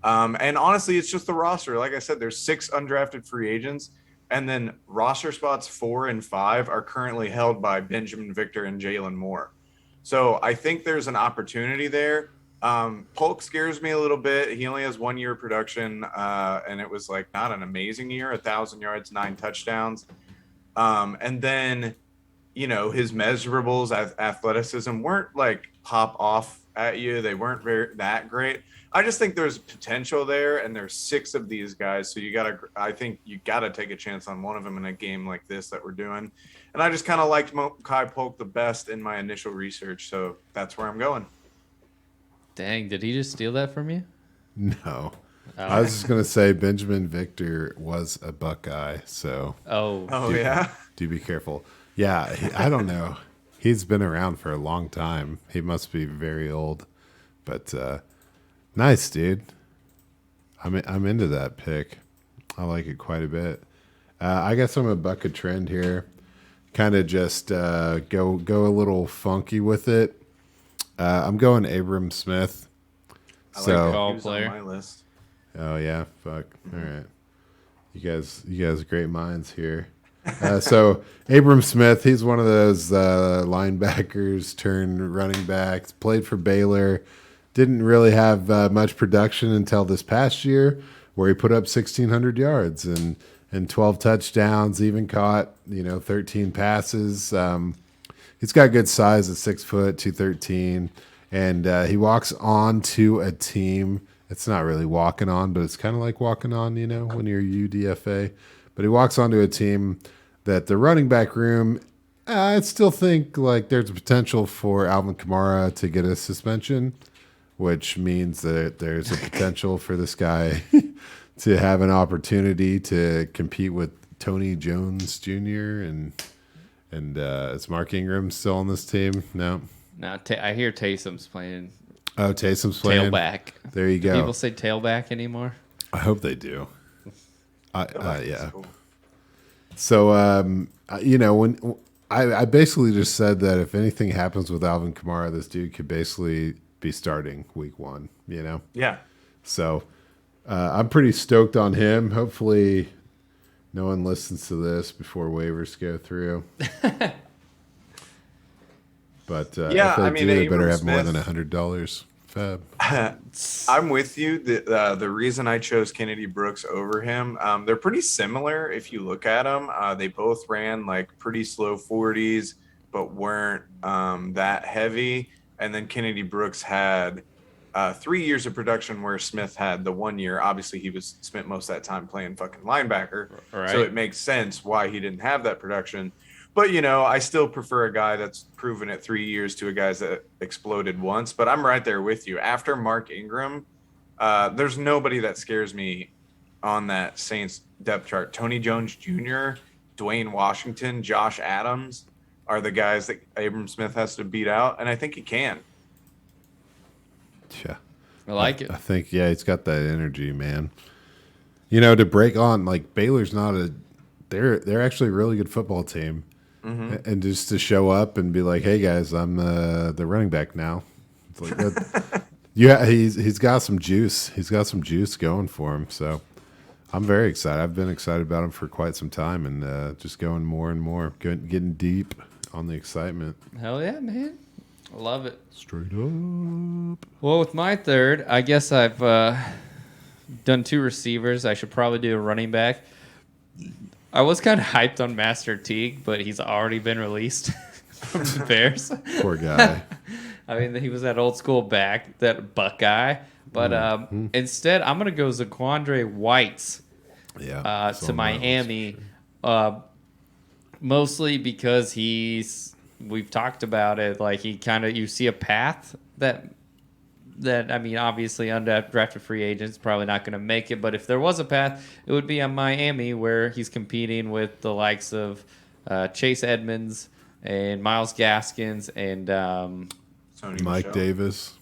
And honestly, it's just the roster. Like I said, there's 6 undrafted free agents. And then roster spots 4 and 5 are currently held by Benjamin Victor and Jalen Moore. So I think there's an opportunity there. Polk scares me a little bit. He only has 1 year of production, and it was like not an amazing year, 1,000 yards, 9 touchdowns. And then, you know, his measurables, athleticism weren't like pop off at you. They weren't that great. I just think there's potential there, and there's 6 of these guys. So I think you gotta take a chance on one of them in a game like this that we're doing. And I just kind of liked Mekhi Polk the best in my initial research. So that's where I'm going. Dang, did he just steal that from you? No. I was just going to say Benjamin Victor was a Buckeye, so Oh yeah? do be careful. Yeah, I don't know. He's been around for a long time. He must be very old. But nice, dude. I'm into that pick. I like it quite a bit. I guess I'm a buck a trend here. Kind of just go a little funky with it. I'm going Abram Smith. I So like Call he was on player. my list. oh yeah, fuck. All right. You guys great minds here. So Abram Smith, he's one of those linebackers turned running backs, played for Baylor, didn't really have much production until this past year where he put up 1,600 yards and 12 touchdowns, even caught, 13 passes. He's got good size at 6 foot, 213, and he walks on to a team. It's not really walking on, but it's kind of like walking on, when you're UDFA. But he walks onto a team that the running back room, I still think like there's a potential for Alvin Kamara to get a suspension, which means that there's a potential for this guy to have an opportunity to compete with Tony Jones Jr. and is Mark Ingram still on this team? No. No, I hear Taysom's playing Oh, Taysom's playing. tailback. There you go. People say tailback anymore? I hope they do. Yeah. That's cool. So, when I basically just said that if anything happens with Alvin Kamara, this dude could basically be starting week 1, Yeah. So I'm pretty stoked on him. Hopefully no one listens to this before waivers go through. But Yeah, if they I mean, do, they better Abram have more than Smith- $100 fab. I'm with you. The reason I chose Kennedy Brooks over him, they're pretty similar if you look at them. They both ran like pretty slow 40s, but weren't that heavy. And then Kennedy Brooks had 3 years of production where Smith had the 1 year. Obviously, he spent most of that time playing fucking linebacker. Right. So it makes sense why he didn't have that production. But, I still prefer a guy that's proven it 3 years to a guy that exploded once. But I'm right there with you. After Mark Ingram, there's nobody that scares me on that Saints depth chart. Tony Jones Jr., Dwayne Washington, Josh Adams are the guys that Abram Smith has to beat out. And I think he can. Yeah. I like it. I think, yeah, he's got that energy, man. To break on, like, Baylor's they're actually a really good football team. And just to show up and be like, hey, guys, I'm the running back now. It's like that. Yeah, he's got some juice. He's got some juice going for him. So I'm very excited. I've been excited about him for quite some time, and just going more and more, getting deep on the excitement. Hell yeah, man. I love it. Straight up. Well, with my third, I guess I've done 2 receivers. I should probably do a running back. I was kind of hyped on Master Teague, but he's already been released from the Bears. Poor guy. I mean, he was that old school back, that Buckeye. But instead, I'm going to go Zaquandre White to Miami. Mostly because we've talked about it, like you see a path that I mean, obviously undrafted free agents probably not going to make it, but if there was a path, it would be on Miami, where he's competing with the likes of Chase Edmonds and Myles Gaskins and Mike Davis,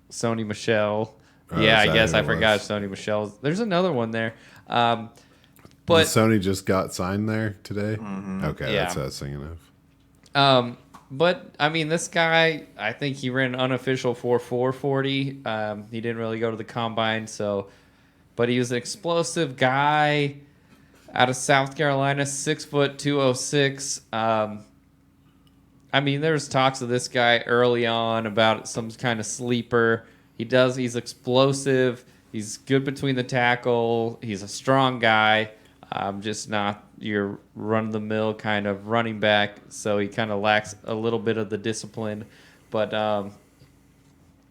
Sony Michel. Yeah, I guess I forgot Sony Michel. There's another one there. But Sony just got signed there today. Okay, Yeah. that's what I was thinking of. But I mean, this guy, I think he ran an unofficial 4.40. He didn't really go to the combine, but he was an explosive guy out of South Carolina, 6 foot 206. I mean, there's talks of this guy early on about some kind of sleeper. He's explosive. He's good between the tackle. He's a strong guy. Just not your run-of-the-mill kind of running back, so he kind of lacks a little bit of the discipline. But I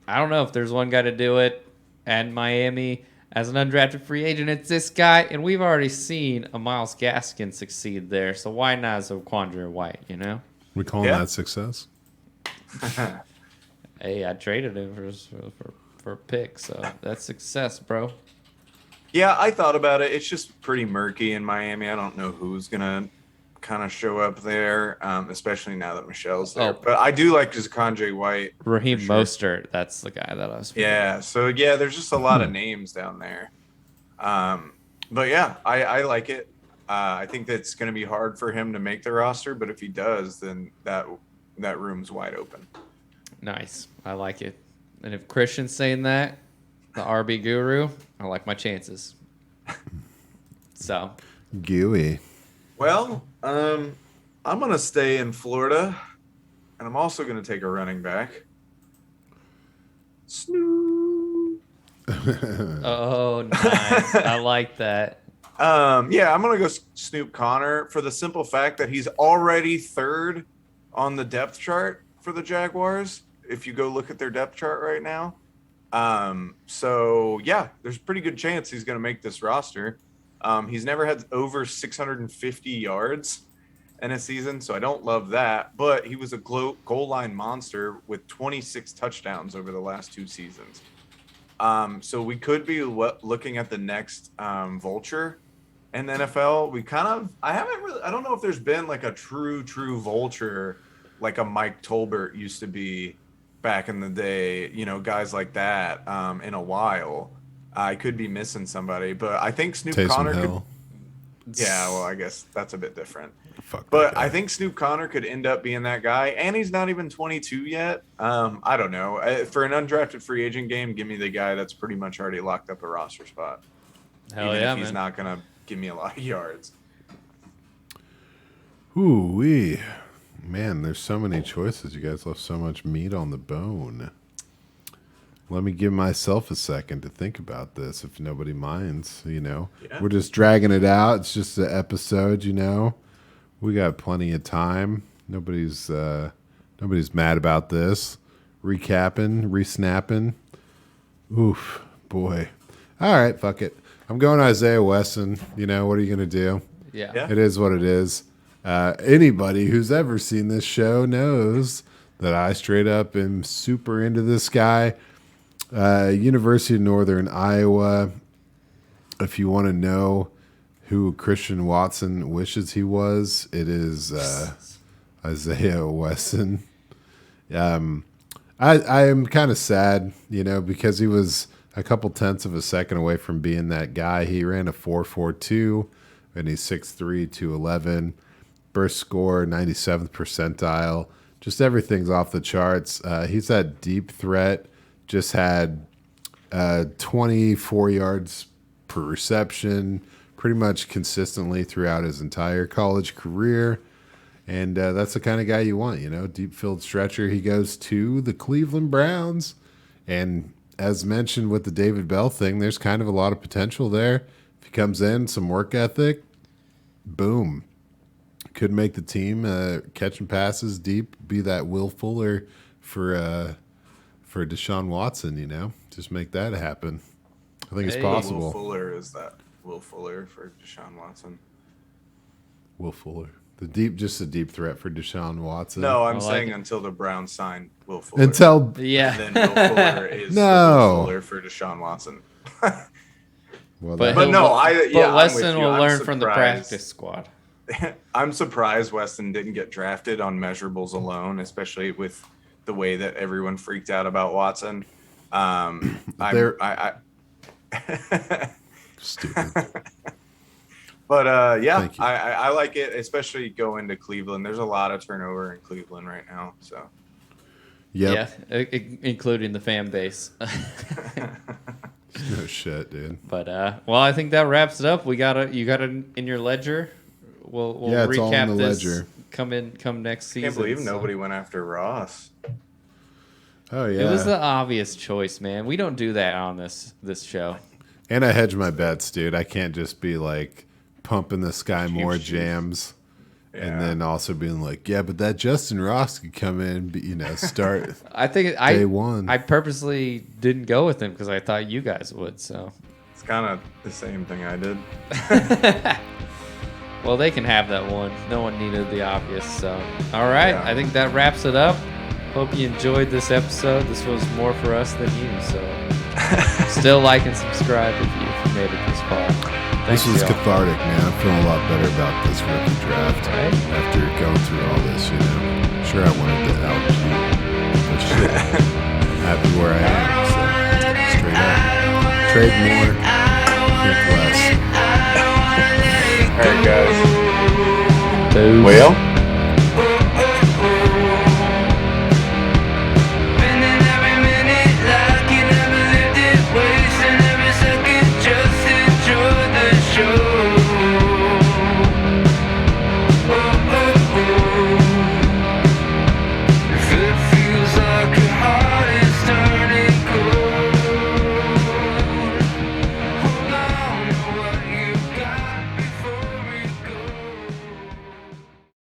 don't know if there's one guy to do it at Miami as an undrafted free agent. It's this guy, and we've already seen a Myles Gaskin succeed there, so why not Zaquandre White, you know? We calling that success? Hey, I traded him for a pick, so that's success, bro. Yeah, I thought about it. It's just pretty murky in Miami. I don't know who's going to kind of show up there, especially now that Michelle's there. Oh. But I do like Zaquandre White. Raheem Mostert, that's the guy that I was speaking Yeah, so yeah, there's just a lot of names down there. But yeah, I like it. I think that's going to be hard for him to make the roster, but if he does, then that room's wide open. Nice. I like it. And if Christian's saying that, the RB guru, I like my chances. So. Gooey. Well, I'm going to stay in Florida, and I'm also going to take a running back. Snoop. Oh, nice. I like that. Yeah, I'm going to go Snoop Connor for the simple fact that he's already third on the depth chart for the Jaguars, if you go look at their depth chart right now. So, yeah, there's a pretty good chance he's going to make this roster. He's never had over 650 yards in a season, so I don't love that. But he was a goal line monster with 26 touchdowns over the last 2 seasons. So we could be looking at the next vulture in the NFL. I don't know if there's been like a true vulture like a Mike Tolbert used to be back in the day, guys like that in a while. I could be missing somebody, but I think Snoop Taysom Connor Hill. Yeah, well, I guess that's a bit different. Fuck But I think Snoop Connor could end up being that guy, and he's not even 22 yet. I don't know. For an undrafted free agent game, give me the guy that's pretty much already locked up a roster spot. Hell even yeah, if he's man. not going to give me a lot of yards. Ooh-wee. Man, there's so many choices. You guys left so much meat on the bone. Let me give myself a second to think about this, if nobody minds. Yeah. We're just dragging it out. It's just an episode. We got plenty of time. Nobody's mad about this. Recapping, resnapping. Oof, boy. All right, fuck it. I'm going Isaiah Wesson. What are you gonna do? Yeah. It is what it is. Anybody who's ever seen this show knows that I straight up am super into this guy. University of Northern Iowa. If you want to know who Christian Watson wishes he was, it is Isaiah Wesson. I am kind of sad, because he was a couple tenths of a second away from being that guy. He ran a 4.42, and he's 6'3", 211. Burst score, 97th percentile. Just everything's off the charts. He's that deep threat just had 24 yards per reception, pretty much consistently throughout his entire college career. And that's the kind of guy you want, deep field stretcher. He goes to the Cleveland Browns. And as mentioned with the David Bell thing, there's kind of a lot of potential there. If he comes in, some work ethic, boom. Could make the team catching passes deep, be that Will Fuller for Deshaun Watson, Just make that happen. I think it's possible. Will Fuller is that Will Fuller for Deshaun Watson. Will Fuller. Just a deep threat for Deshaun Watson. No, I'm saying until the Browns sign Will Fuller. Yeah. And then Will Fuller is Will Fuller for Deshaun Watson. Well, But Weston will learn from the practice squad. I'm surprised Weston didn't get drafted on measurables alone, especially with the way that everyone freaked out about Watson. Stupid. But I like it, especially going to Cleveland. There's a lot of turnover in Cleveland right now. So, yeah, including the fan base. No shit, dude. But I think that wraps it up. You got it in your ledger. We'll it's all recap in the this. Ledger. Come next season. I can't believe nobody went after Ross. Oh yeah, it was the obvious choice, man. We don't do that on this show. And I hedge my bets, dude. I can't just be like pumping this guy more jams, and then also being like, yeah, but that Justin Ross could come in, and start. I think day one. I purposely didn't go with him because I thought you guys would. So it's kind of the same thing I did. Well, they can have that one. No one needed the obvious. So, all right. Yeah. I think that wraps it up. Hope you enjoyed this episode. This was more for us than you. So, still like and subscribe if you made it this far. This was cathartic, man. I feel a lot better about this rookie draft after going through all this. Sure, I wanted to help you, but shit, I'm happy where I am. So, straight up, trade more, think less. All right, guys. Well.